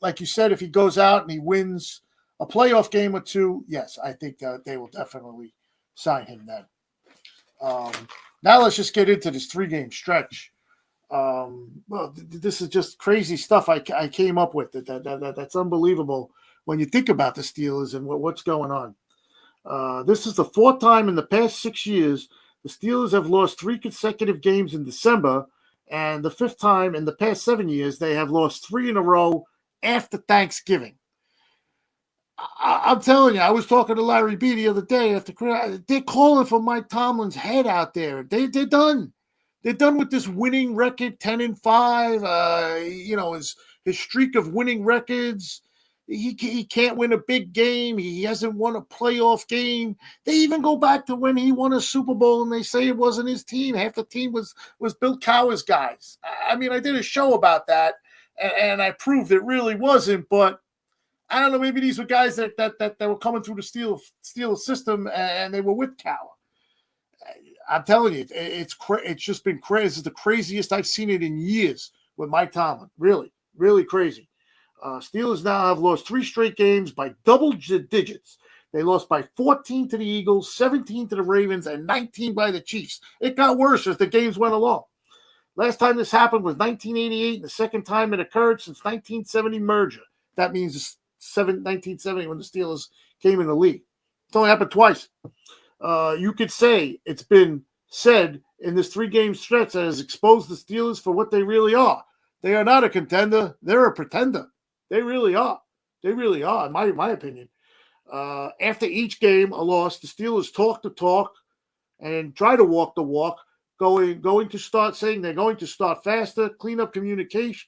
Like you said, if he goes out and he wins a playoff game or 2, yes, I think they will definitely sign him then. Now let's just get into this 3-game stretch. Well, this is just crazy stuff I came up with. That's unbelievable when you think about the Steelers and what's going on. This is the 4th time in the past 6 years the Steelers have lost 3 consecutive games in December, and the 5th time in the past 7 years they have lost 3 in a row after Thanksgiving. I'm telling you, I was talking to Larry B the other day they're calling for Mike Tomlin's head out there. They're done. They're done with this winning record, 10-5. His streak of winning records. He can't win a big game. He hasn't won a playoff game. They even go back to when he won a Super Bowl, and they say it wasn't his team. Half the team was Bill Cowher's guys. I mean, I did a show about that, and I proved it really wasn't. But I don't know. Maybe these were guys that were coming through the Steelers system, and they were with Cowher. I'm telling you, it's just been crazy. This is the craziest I've seen it in years with Mike Tomlin. Really, really crazy. Steelers now have lost 3 straight games by double digits. They lost by 14 to the Eagles, 17 to the Ravens, and 19 by the Chiefs. It got worse as the games went along. Last time this happened was 1988, and the second time it occurred since 1970 merger. That means 1970 when the Steelers came in the league. It's only happened twice. You could say it's been said in this 3-game stretch that has exposed the Steelers for what they really are. They are not a contender. They're a pretender. They really are. They really are, in my opinion. After each game, a loss, the Steelers talk the talk and try to walk the walk, going to start saying they're going to start faster, clean up communication,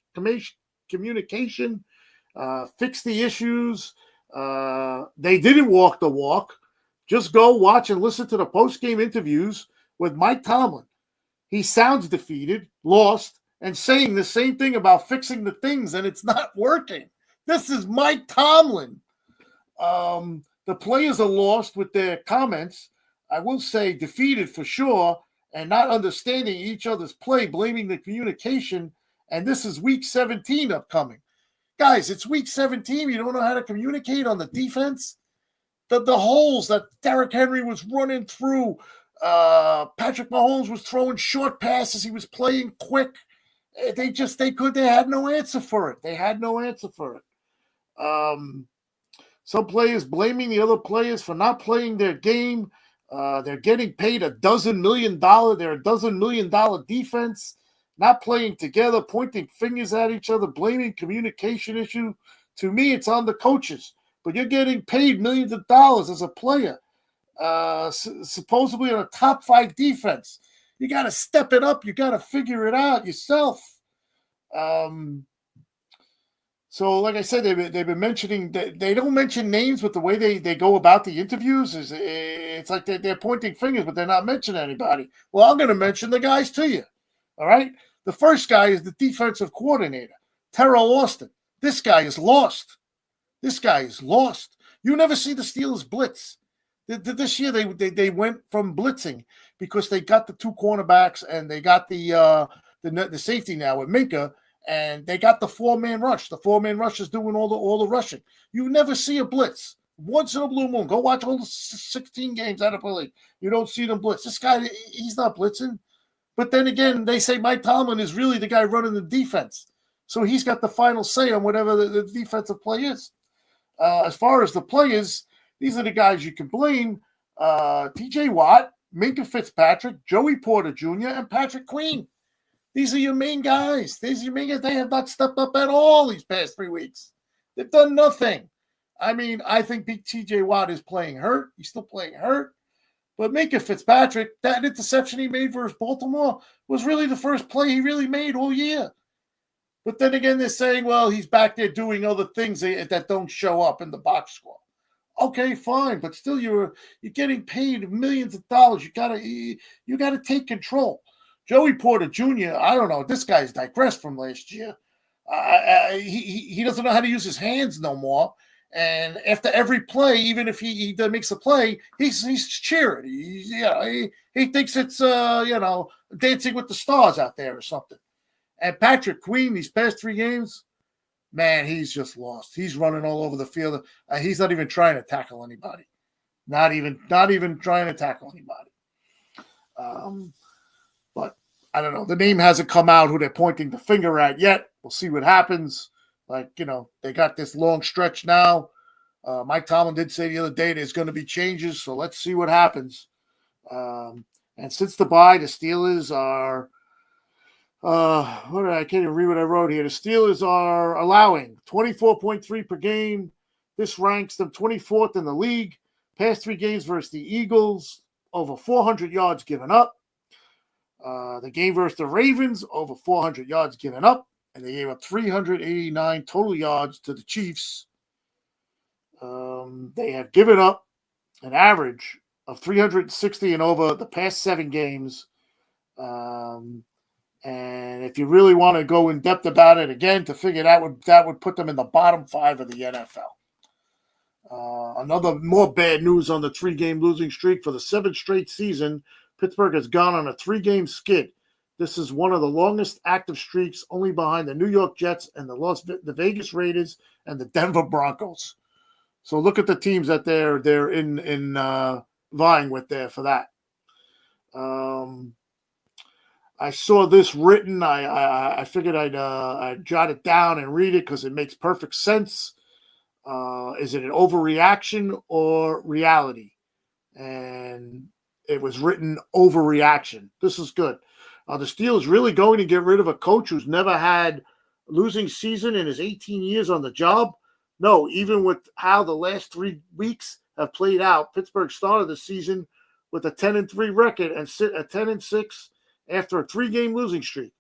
fix the issues. They didn't walk the walk. Just go watch and listen to the post-game interviews with Mike Tomlin. He sounds defeated, lost, and saying the same thing about fixing the things, and it's not working. This is Mike Tomlin. The players are lost with their comments. I will say defeated for sure, and not understanding each other's play, blaming the communication. And this is week 17 upcoming. Guys, it's week 17. You don't know how to communicate on the defense? The holes that Derrick Henry was running through. Patrick Mahomes was throwing short passes. He was playing quick. They had no answer for it. They had no answer for it. Some players blaming the other players for not playing their game. They're getting paid $12 million. They're a $12 million defense, not playing together, pointing fingers at each other, blaming communication issue. To me, it's on the coaches. But you're getting paid millions of dollars as a player, supposedly on a top 5 defense. You got to step it up. You got to figure it out yourself. So, like I said, they've been mentioning that they don't mention names, but the way they go about the interviews is it's like they're pointing fingers, but they're not mentioning anybody. Well, I'm going to mention the guys to you. All right. The first guy is the defensive coordinator, Terrell Austin. This guy is lost. You never see the Steelers blitz. This year they went from blitzing because they got the 2 cornerbacks and they got the safety now with Minka, and they got the 4-man rush. The 4-man rush is doing all the rushing. You never see a blitz. Once in a blue moon. Go watch all the 16 games out of the league. You don't see them blitz. This guy, he's not blitzing. But then again, they say Mike Tomlin is really the guy running the defense. So he's got the final say on whatever the defensive play is. As far as the players, these are the guys you can blame. T.J. Watt, Minka Fitzpatrick, Joey Porter Jr., and Patrick Queen. These are your main guys. They have not stepped up at all these past 3 weeks. They've done nothing. I mean, I think T.J. Watt is playing hurt. He's still playing hurt. But Minka Fitzpatrick, that interception he made versus Baltimore was really the first play he really made all year. But then again, they're saying, well, he's back there doing other things that don't show up in the box score. Okay, fine, but still, you're getting paid millions of dollars. You gotta take control. Joey Porter Jr., I don't know. This guy's digressed from last year. He doesn't know how to use his hands no more. And after every play, even if he makes a play, he's cheering. He thinks it's Dancing with the Stars out there or something. And Patrick Queen, these past 3 games, man, he's just lost. He's running all over the field. He's not even trying to tackle anybody. Not even trying to tackle anybody. But I don't know. The name hasn't come out who they're pointing the finger at yet. We'll see what happens. They got this long stretch now. Mike Tomlin did say the other day there's going to be changes, so let's see what happens. And since the bye, the Steelers are I can't even read what I wrote here. The Steelers are allowing 24.3 per game. This ranks them 24th in the league. Past 3 games versus the Eagles, over 400 yards given up. The game versus the Ravens, over 400 yards given up. And they gave up 389 total yards to the Chiefs. They have given up an average of 360 and over the past 7 games. And if you really want to go in depth about it again to figure that would put them in the bottom 5 of the NFL. Another more bad news on the 3-game losing streak. For the 7th straight season, Pittsburgh has gone on a 3-game skid. This is one of the longest active streaks, only behind the New York Jets and the Vegas Raiders and the Denver Broncos. So look at the teams that they're in vying with there for that. I saw this written. I figured I'd jot it down and read it because it makes perfect sense. Is it an overreaction or reality? And it was written overreaction. This is good. The Steelers really going to get rid of a coach who's never had a losing season in his 18 years on the job? No, even with how the last 3 weeks have played out, Pittsburgh started the season with a 10-3 record and sit at 10-6 after a 3-game losing streak.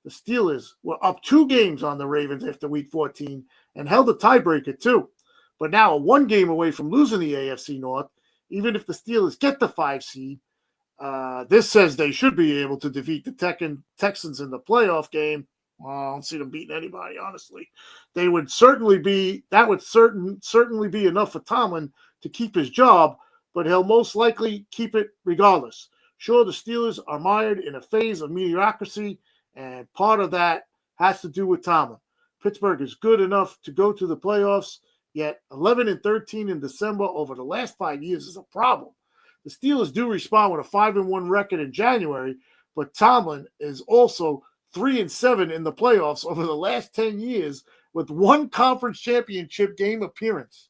The Steelers were up 2 games on the Ravens after Week 14 and held a tiebreaker too. But now 1 game away from losing the AFC North, even if the Steelers get the 5 seed, this says they should be able to defeat the Texans in the playoff game. Well, I don't see them beating anybody, honestly. That would certainly be enough for Tomlin to keep his job. but he'll most likely keep it regardless. Sure, the Steelers are mired in a phase of mediocrity, and part of that has to do with Tomlin. Pittsburgh is good enough to go to the playoffs, yet 11-13 in December over the last 5 years is a problem. The Steelers do respond with a 5-1 record in January, but Tomlin is also 3-7 in the playoffs over the last 10 years with one conference championship game appearance.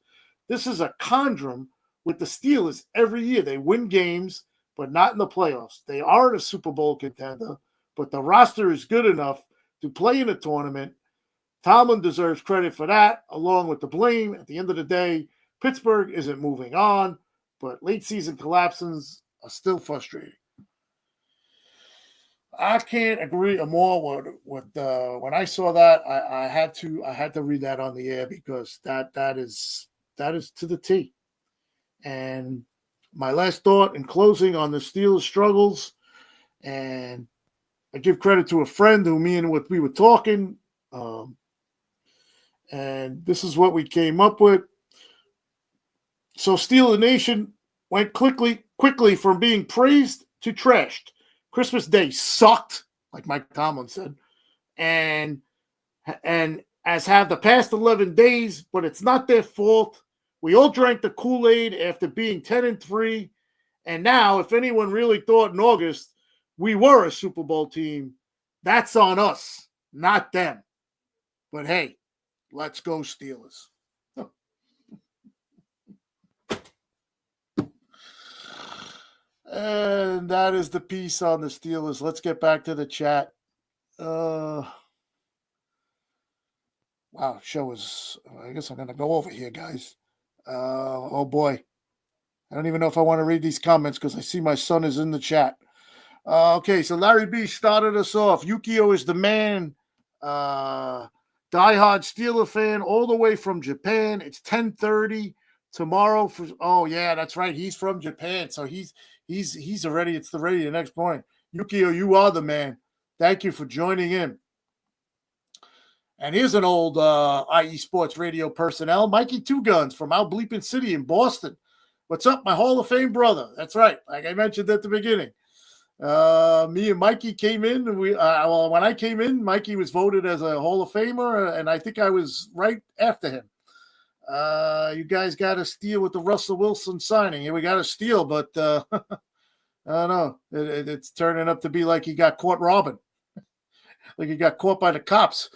This is a conundrum with the Steelers every year. They win games, but not in the playoffs. They aren't a Super Bowl contender, but the roster is good enough to play in a tournament. Tomlin deserves credit for that, along with the blame. At the end of the day, Pittsburgh isn't moving on, but late season collapses are still frustrating. I can't agree more with when I saw that. I had to read that on the air because that is to the T. And my last thought in closing on the Steelers' struggles, and I give credit to a friend who we were talking, and this is what we came up with. So Steeler Nation went quickly from being praised to trashed. Christmas Day sucked, like Mike Tomlin said, and as have the past 11 days, but it's not their fault. We all drank the Kool-Aid after being 10-3, and now, if anyone really thought in August we were a Super Bowl team, that's on us, not them. But hey, let's go Steelers. And that is the piece on the Steelers. Let's get back to the chat. Wow, show is, I guess I'm going to go over here, guys. Oh, boy. I don't even know if I want to read these comments because I see my son is in the chat. Okay, so Larry B started us off. Yukio is the man. Diehard Steeler fan all the way from Japan. It's 10:30 tomorrow. Oh, yeah, that's right. He's from Japan, so he's already, it's already the next morning. Yukio, you are the man. Thank you for joining in. And here's an old IE Sports Radio personnel, Mikey Two Guns from out Bleeping City in Boston. What's up, my Hall of Fame brother? That's right, like I mentioned at the beginning. Me and Mikey came in. And when I came in, Mikey was voted as a Hall of Famer, and I think I was right after him. You guys got to steal with the Russell Wilson signing. Yeah, we got to steal, but I don't know. It's turning up to be like he got caught robbing, like he got caught by the cops.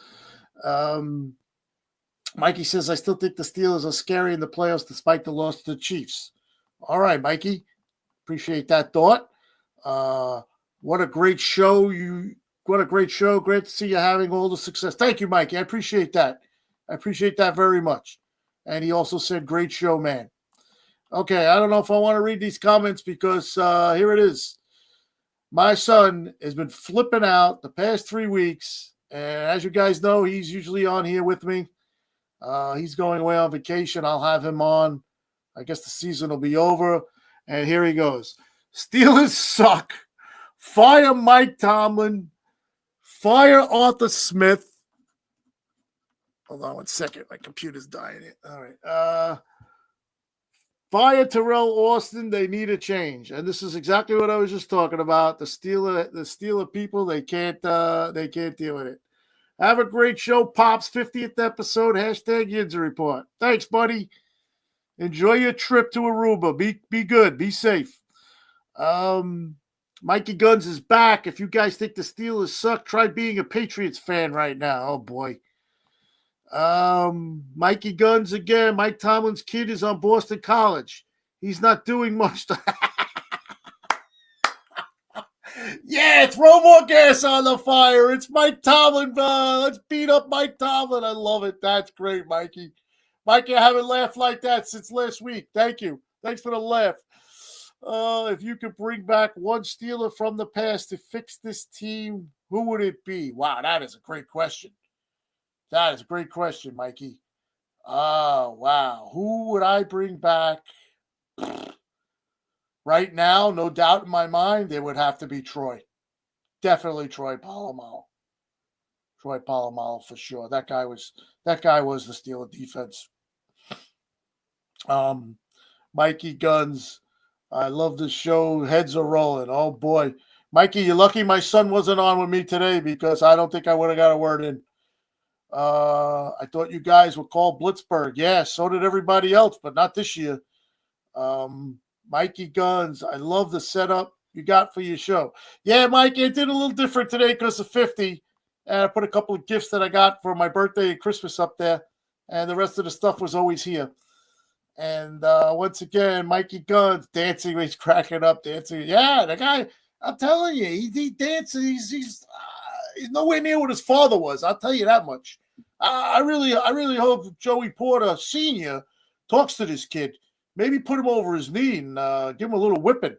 Mikey says, I still think the Steelers are scary in the playoffs despite the loss to the Chiefs. All right, Mikey. Appreciate that thought. What a great show. What a great show. Great to see you having all the success. Thank you, Mikey. I appreciate that. I appreciate that very much. And he also said, great show, man. Okay, I don't know if I want to read these comments because here it is. My son has been flipping out the past 3 weeks. And as you guys know, he's usually on here with me. He's going away on vacation. I'll have him on. I guess the season will be over. And here he goes. Steelers suck. Fire Mike Tomlin. Fire Arthur Smith. Hold on 1 second. My computer's dying. All right. Fire Terrell Austin. They need a change. And this is exactly what I was just talking about. The Steeler people, they can't deal with it. Have a great show, Pops. 50th episode. Hashtag Yinzer Report. Thanks, buddy. Enjoy your trip to Aruba. Be good. Be safe. Mikey Guns is back. If you guys think the Steelers suck, try being a Patriots fan right now. Oh, boy. Mikey Guns again. Mike Tomlin's kid is on Boston College. He's not doing much. Yeah, throw more gas on the fire. It's Mike Tomlin. Let's beat up Mike Tomlin. I love it. That's great, Mikey. Mikey, I haven't laughed like that since last week. Thank you. Thanks for the laugh. If you could bring back one Steeler from the past to fix this team, who would it be? Wow, that is a great question. That is a great question, Mikey. Oh, wow. Who would I bring back? Right now, no doubt in my mind, it would have to be Troy. Definitely Troy Polamalu. Troy Polamalu for sure. That guy was the Steeler defense. Mikey Guns. I love this show. Heads are rolling. Oh, boy. Mikey, you're lucky my son wasn't on with me today because I don't think I would have got a word in. I thought you guys would call Blitzburg. Yeah, so did everybody else, but not this year. Mikey Guns, I love the setup you got for your show. Yeah, Mikey, I did a little different today because of 50. And I put a couple of gifts that I got for my birthday and Christmas up there. And the rest of the stuff was always here. And once again, Mikey Guns dancing. He's cracking up, dancing. Yeah, the guy, I'm telling you, he dances. He's nowhere near what his father was. I'll tell you that much. I really hope Joey Porter Sr. talks to this kid. Maybe put him over his knee and give him a little whipping.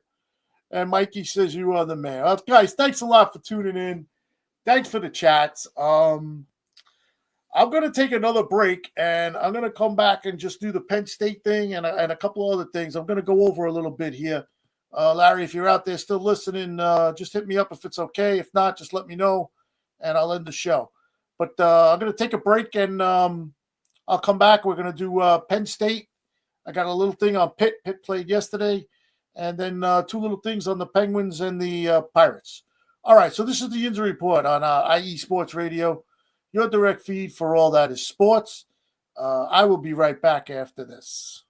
And Mikey says you are the man. Guys, thanks a lot for tuning in. Thanks for the chats. I'm going to take another break, and I'm going to come back and just do the Penn State thing and a couple other things. I'm going to go over a little bit here. Larry, if you're out there still listening, just hit me up if it's okay. If not, just let me know, and I'll end the show. But I'm going to take a break, and I'll come back. We're going to do Penn State. I got a little thing on Pitt. Pitt played yesterday. And then two little things on the Penguins and the Pirates. All right, so this is the Yinzer Report on IE Sports Radio. Your direct feed for all that is sports. I will be right back after this.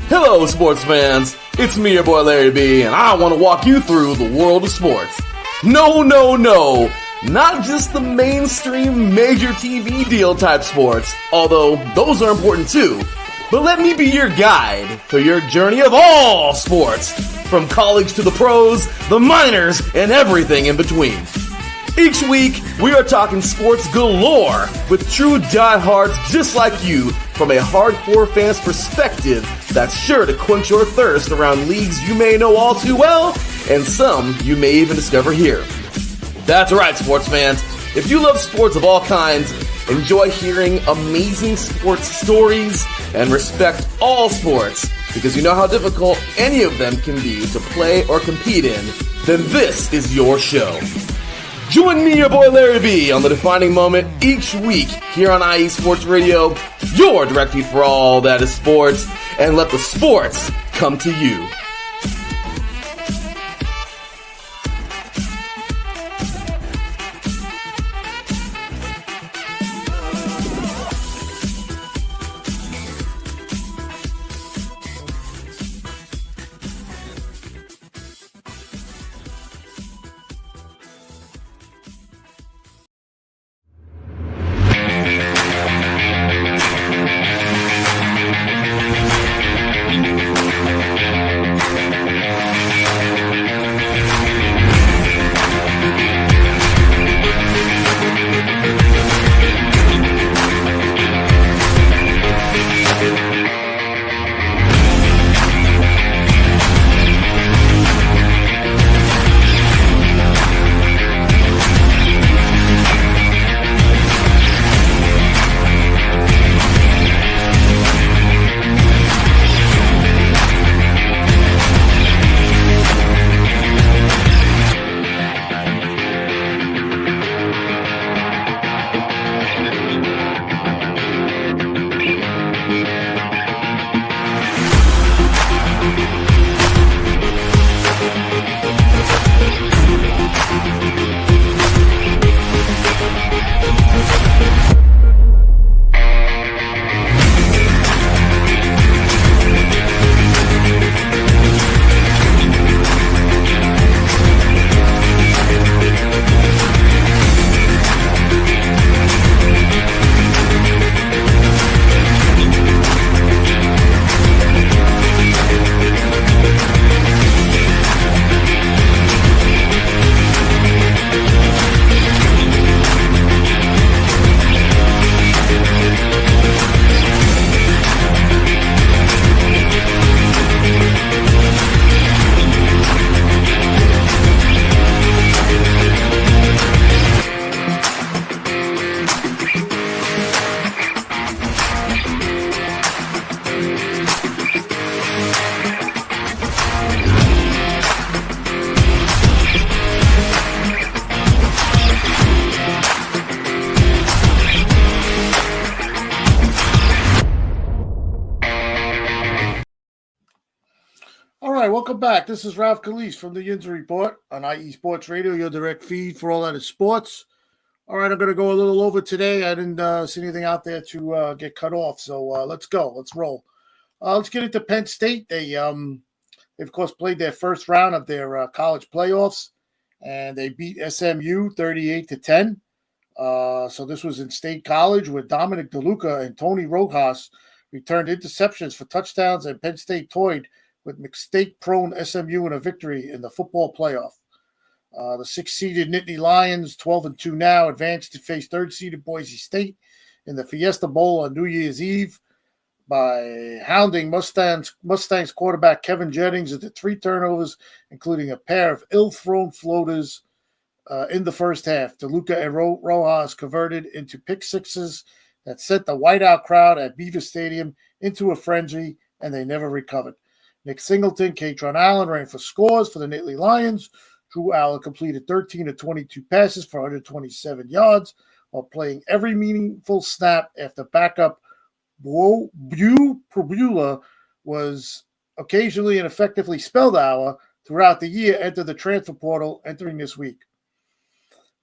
Hello, sports fans. It's me, your boy Larry B, and I want to walk you through the world of sports. No. Not just the mainstream major TV deal type sports, although those are important too. But let me be your guide through your journey of all sports, from college to the pros, the minors, and everything in between. Each week, we are talking sports galore with true diehards just like you from a hardcore fan's perspective that's sure to quench your thirst around leagues you may know all too well and some you may even discover here. That's right, sports fans. If you love sports of all kinds, enjoy hearing amazing sports stories, and respect all sports because you know how difficult any of them can be to play or compete in, then this is your show. Join me, your boy Larry B, on The Defining Moment each week here on IE Sports Radio, your direct feed for all that is sports, and let the sports come to you. welcome back. This is Ralph Calise from the Yinzer Report on IE Sports Radio, your direct feed for all that is sports. All right, I'm going to go a little over today. I didn't see anything out there to get cut off, so let's go. Let's roll. Let's get into Penn State. They, of course, played their first round of their college playoffs, and they beat SMU 38-10. So this was in State College, where Dominic DeLuca and Tony Rojas returned interceptions for touchdowns, and Penn State toyed with mistake-prone SMU in a victory in the football playoff. The 6-seeded Nittany Lions, 12-2 now, advanced to face 3rd-seeded Boise State in the Fiesta Bowl on New Year's Eve by hounding Mustangs quarterback Kevin Jennings into 3 turnovers, including a pair of ill-thrown floaters in the first half. DeLuca and Rojas converted into pick sixes that sent the whiteout crowd at Beaver Stadium into a frenzy, and they never recovered. Nick Singleton, Katron Allen ran for scores for the Nittany Lions. Drew Allen completed 13 of 22 passes for 127 yards while playing every meaningful snap after backup Probula was occasionally and effectively spelled hour throughout the year, entered the transfer portal entering this week.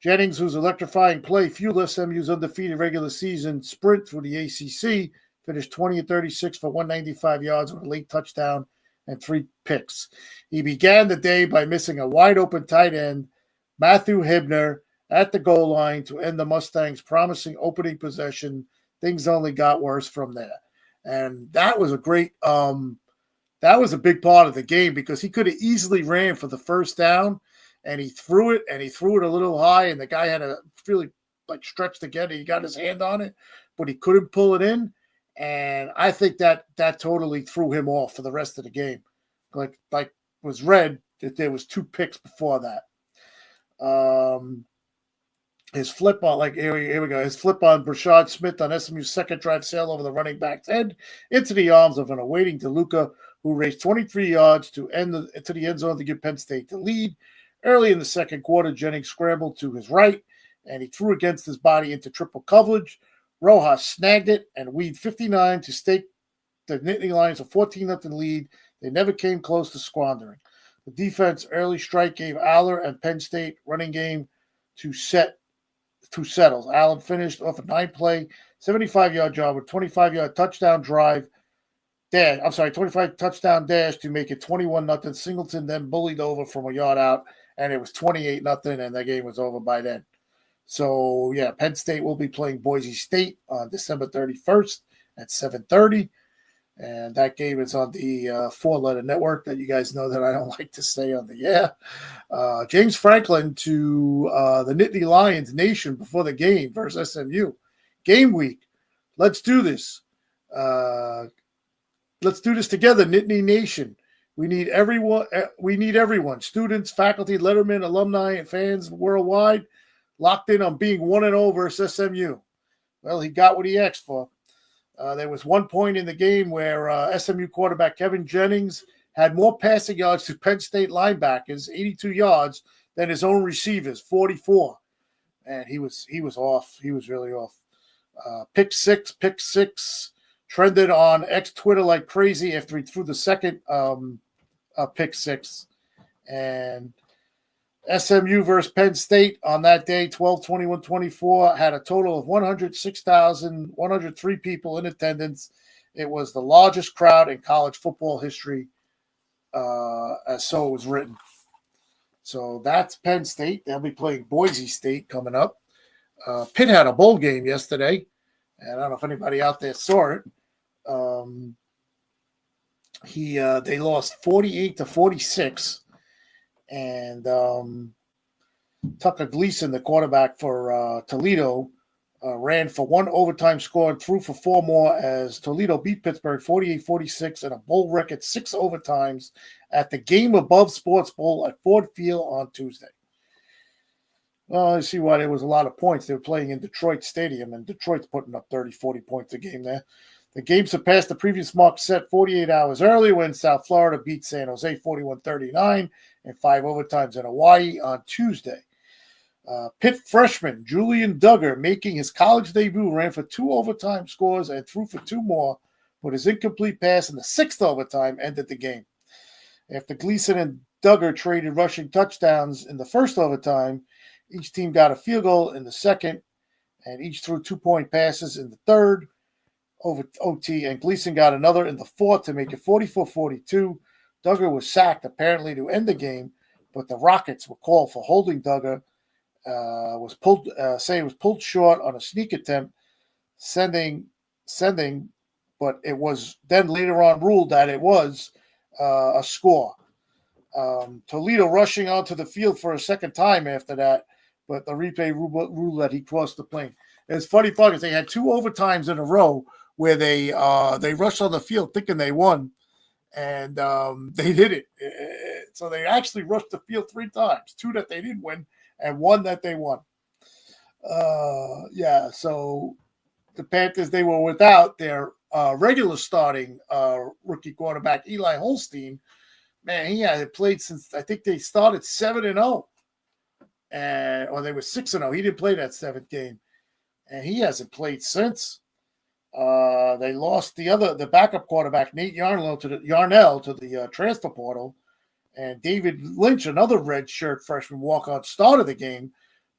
Jennings, whose electrifying play fueled SMU's undefeated regular season sprint through the ACC, finished 20 of 36 for 195 yards with a late touchdown and 3 picks. He began the day by missing a wide-open tight end, Matthew Hibner, at the goal line to end the Mustangs' promising opening possession. Things only got worse from there. And that was a great that was a big part of the game because he could have easily ran for the first down, and he threw it a little high, and the guy had to really stretch to get it. He got his hand on it, but he couldn't pull it in. And I think that totally threw him off for the rest of the game. Like was read that there was 2 picks before that. His flip on, here we go. His flip on Brashad Smith on SMU's second drive sail over the running back's head into the arms of an awaiting DeLuca, who raced 23 yards to the end zone to give Penn State the lead. Early in the second quarter, Jennings scrambled to his right, and he threw against his body into triple coverage. Rojas snagged it and weaved 59 to stake the Nittany Lions a 14-0 lead. They never came close to squandering. The defense early strike gave Aller and Penn State running game to settles. Allen finished off a 9-play, 75-yard job with 25-yard touchdown drive. 25 touchdown dash to make it 21-0. Singleton then bullied over from a yard out, and it was 28-0, and the game was over by then. So, yeah, Penn State will be playing Boise State on December 31st at 7:30. And that game is on the 4-letter network that you guys know that I don't like to say on the air. James Franklin to the Nittany Lions Nation before the game versus SMU. Game week. Let's do this. Let's do this together, Nittany Nation. We need everyone. Students, faculty, lettermen, alumni, and fans worldwide locked in on being 1-0 versus SMU. Well, he got what he asked for. There was one point in the game where SMU quarterback Kevin Jennings had more passing yards to Penn State linebackers, 82 yards, than his own receivers, 44. And he was off. He was really off. Pick six. Trended on X Twitter like crazy after he threw the second pick six. And SMU versus Penn State on that day, 12-21-24, had a total of 106,103 people in attendance. It was the largest crowd in college football history, as so it was written. So that's Penn State. They'll be playing Boise State coming up. Pitt had a bowl game yesterday, and I don't know if anybody out there saw it. They lost 48-46. And Tucker Gleason, the quarterback for Toledo, ran for 1 overtime score and threw for 4 more as Toledo beat Pittsburgh 48-46 in a bowl record 6 overtimes at the Game Above Sports Bowl at Ford Field on Tuesday. Well, I see why there was a lot of points. They were playing in Detroit Stadium, and Detroit's putting up 30, 40 points a game there. The game surpassed the previous mark set 48 hours earlier when South Florida beat San Jose 41-39 and 5 overtimes in Hawaii on Tuesday. Pitt freshman Julian Duggar, making his college debut, ran for 2 overtime scores and threw for 2 more, but his incomplete pass in the 6th overtime ended the game. After Gleason and Duggar traded rushing touchdowns in the first overtime, each team got a field goal in the second, and each threw 2-point passes in the third over OT, and Gleason got another in the fourth to make it 44-42. Duggar was sacked, apparently, to end the game, but the Rockets were called for holding Duggar. Was pulled short on a sneak attempt, sending, but it was then later on ruled that it was a score. Toledo rushing onto the field for a second time after that, but the replay ruled that he crossed the plane. It's funny because they had 2 overtimes in a row where they rushed on the field thinking they won, and they did it. So they actually rushed the field 3 times, 2 that they didn't win and 1 that they won. So the Panthers, they were without their regular starting rookie quarterback, Eli Holstein. Man, he hadn't played since, I think they started 7-0. Or they were 6-0. He didn't play that 7th game. And he hasn't played since. They lost the backup quarterback, Nate Yarnell, to the transfer portal. And David Lynch, another redshirt freshman walk-on, started the game,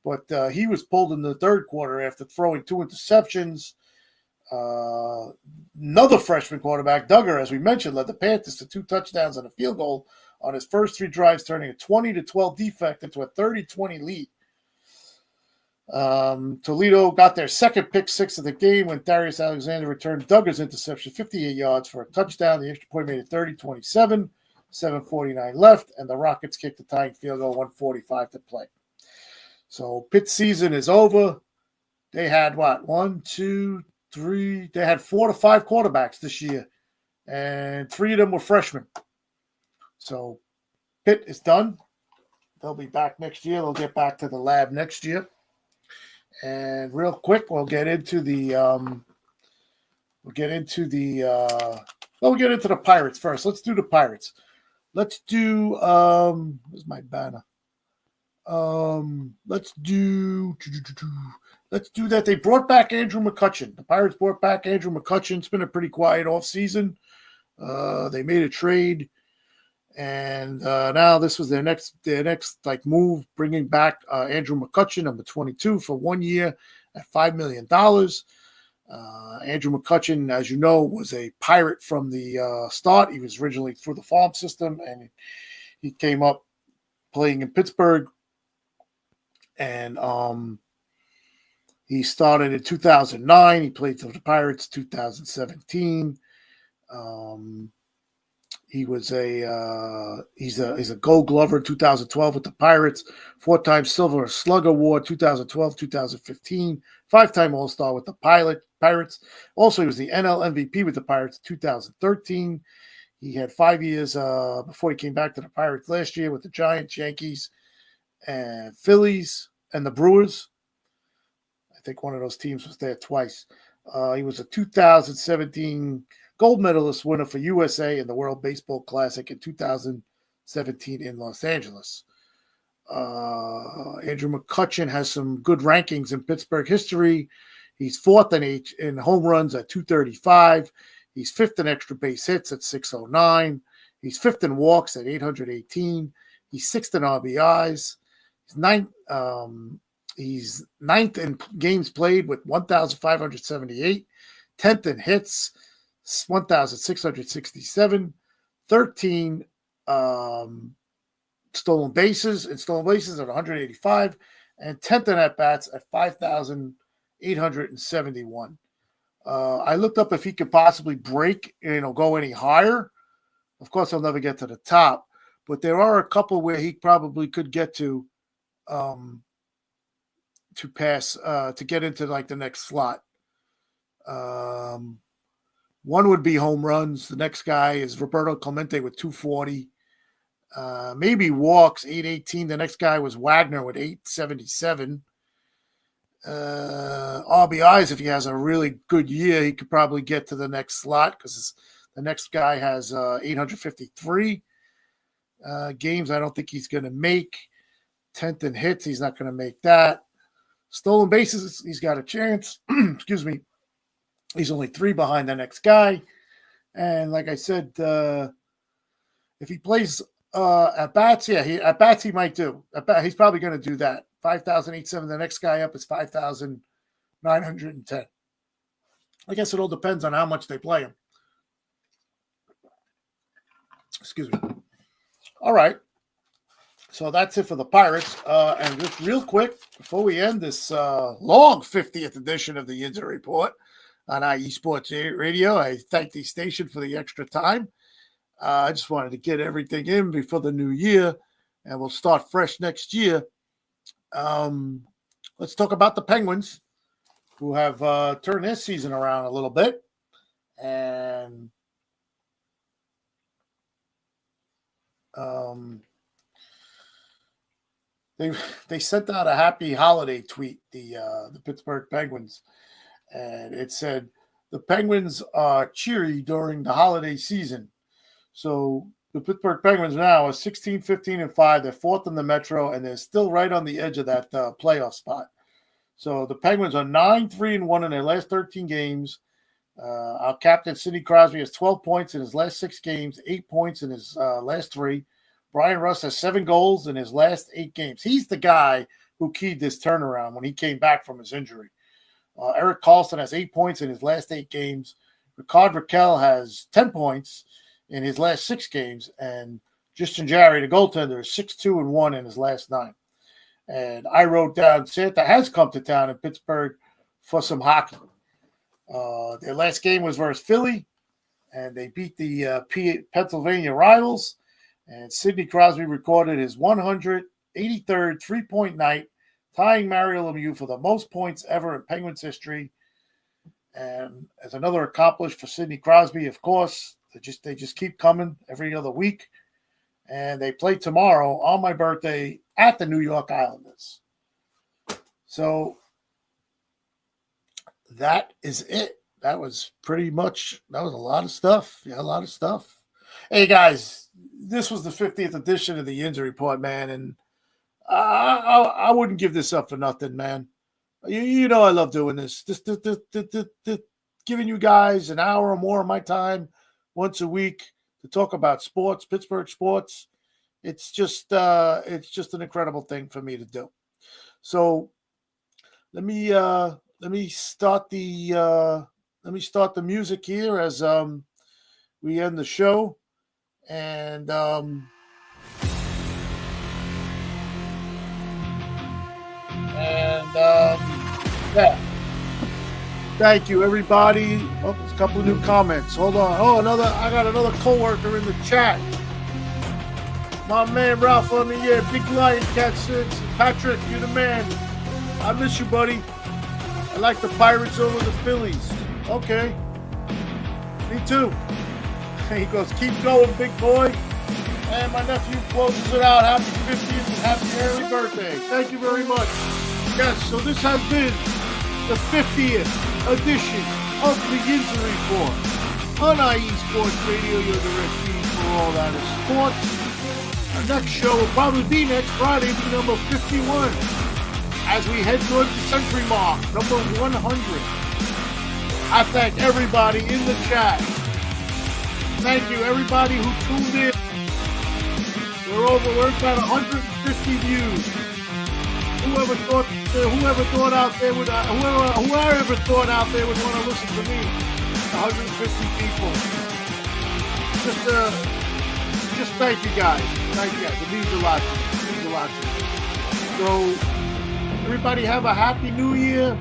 but he was pulled in the third quarter after throwing 2 interceptions. Another freshman quarterback, Duggar, as we mentioned, led the Panthers to 2 touchdowns and a field goal on his first 3 drives, turning a 20-12 defect into a 30-20 lead. Toledo got their second pick 6 of the game when Darius Alexander returned Duggar's interception 58 yards for a touchdown. The extra point made it 30-27. 7:49 left, and the Rockets kicked the tying field goal, 1:45 to play. So Pitt's season is over. They had what? 1, 2, 3. They had 4 to 5 quarterbacks this year, and 3 of them were freshmen. So Pitt is done. They'll be back next year. They'll get back to the lab next year. And real quick, we'll get into the Pirates first. Let's do the Pirates. Let's do where's my banner? Let's do that. They brought back Andrew McCutchen. The Pirates brought back Andrew McCutchen. It's been a pretty quiet offseason. They made a trade, and now this was their next move, bringing back Andrew McCutchen, number 22, for 1 year at $5 million. Andrew McCutchen, as you know, was a Pirate from the start. He was originally through the farm system, and he came up playing in Pittsburgh. And he started in 2009. He played for the Pirates 2017. He was he's a Gold Glover 2012 with the Pirates, 4-time Silver Slug Award 2012, 2015, 5-time All-Star with the Pirates. Also, he was the NL MVP with the Pirates 2013. He had 5 years before he came back to the Pirates last year with the Giants, Yankees, and Phillies, and the Brewers. I think one of those teams was there twice. He was a 2017 gold medalist winner for USA in the World Baseball Classic in 2017 in Los Angeles. Andrew McCutchen has some good rankings in Pittsburgh history. He's 4th in home runs at 235. He's 5th in extra base hits at 609. He's 5th in walks at 818. He's 6th in RBIs. He's 9th in games played with 1,578. 10th in hits, 1,667. 13 stolen bases at 185, and 10th in at-bats at 5,871. I looked up if he could possibly break, go any higher. Of course, he'll never get to the top, but there are a couple where he probably could get to pass, to get into like the next slot. One would be home runs. The next guy is Roberto Clemente with 240. Maybe walks, 818. The next guy was Wagner with 877. RBIs, if he has a really good year, he could probably get to the next slot because the next guy has 853 games. I don't think he's going to make. 10th in hits, he's not going to make that. Stolen bases, he's got a chance. Excuse me. He's only 3 behind the next guy. And like I said, If he plays at bats, at bats he might do. He's probably going to do that. 5,087. The next guy up is 5,910. I guess it all depends on how much they play him. Excuse me. All right. So that's it for the Pirates. And just real quick, before we end this long 50th edition of the Yinzer Report on IE Sports Radio, I thank the station for the extra time. I just wanted to get everything in before the new year, and we'll start fresh next year. Let's talk about the Penguins, who have turned their season around a little bit. And they sent out a happy holiday tweet, the Pittsburgh Penguins, and it said, "The Penguins are cheery during the holiday season." So the Pittsburgh Penguins now are 16, 15, and 5. They're fourth in the Metro, and they're still right on the edge of that playoff spot. So the Penguins are 9-3-1 in their last 13 games. Our captain, Sidney Crosby, has 12 points in his last 6 games, 8 points in his last 3. Brian Russ has 7 goals in his last 8 games. He's the guy who keyed this turnaround when he came back from his injury. Eric Carlson has 8 points in his last 8 games. Ricard Raquel has 10 points in his last 6 games. And Justin Jarry, the goaltender, is 6-2-1 in his last 9. And I wrote down Santa has come to town in Pittsburgh for some hockey. Their last game was versus Philly, and they beat the Pennsylvania rivals. And Sidney Crosby recorded his 183rd three-point night, tying Mario Lemieux for the most points ever in Penguins history. And as another accomplishment for Sidney Crosby, of course, they just keep coming every other week. And they play tomorrow on my birthday at the New York Islanders. So that is it. That was a lot of stuff. Yeah, a lot of stuff. Hey, guys, this was the 50th edition of the Yinzer Report, man. And I wouldn't give this up for nothing, man. You know I love doing this. Just giving you guys an hour or more of my time once a week to talk about sports, Pittsburgh sports. It's just an incredible thing for me to do. So let me start the music here as we end the show. And yeah. Thank you, everybody. Oh, there's a couple of new comments. Hold on. I got another coworker in the chat. My man Ralph on the air. Big Lion Cat 6. Patrick, you're the man. I miss you, buddy. I like the Pirates over the Phillies. Okay. Me too. He goes, keep going, big boy. And my nephew closes it out. Happy 50th and happy early birthday. Thank you very much. Yes, so this has been the 50th edition of the Yinzer Report on IE Sports Radio. You're the refuge for all that is sports. Our next show will probably be next Friday, number 51, as we head towards the century mark, number 100. I thank everybody in the chat. Thank you, everybody who tuned in. We're at 150 views. Whoever thought out there would want to listen to me. 150 people. Just thank you guys. Thank you guys. It means a lot to me. It means a lot to me. So everybody have a happy new year.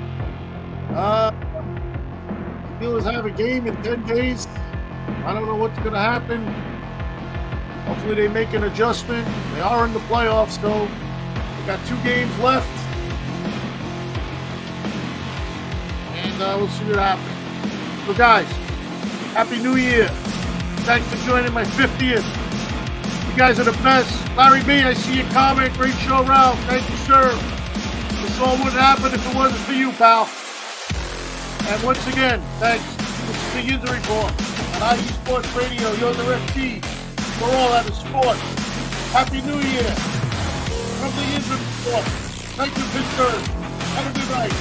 Steelers have a game in 10 days. I don't know what's going to happen. Hopefully they make an adjustment. They are in the playoffs, though. They got 2 games left. And we'll see what happens. So, guys, Happy New Year. Thanks for joining my 50th. You guys are the best. Larry B, I see your comment. Great show, Ralph. Thank you, sir. This all wouldn't happen if it wasn't for you, pal. And once again, thanks. This is the Yinzer Report on IE Sports Radio. You're the FT. We're all out of sports. Happy New Year from the Yinzer Report. Thank you, Pittsburgh. Have a good night.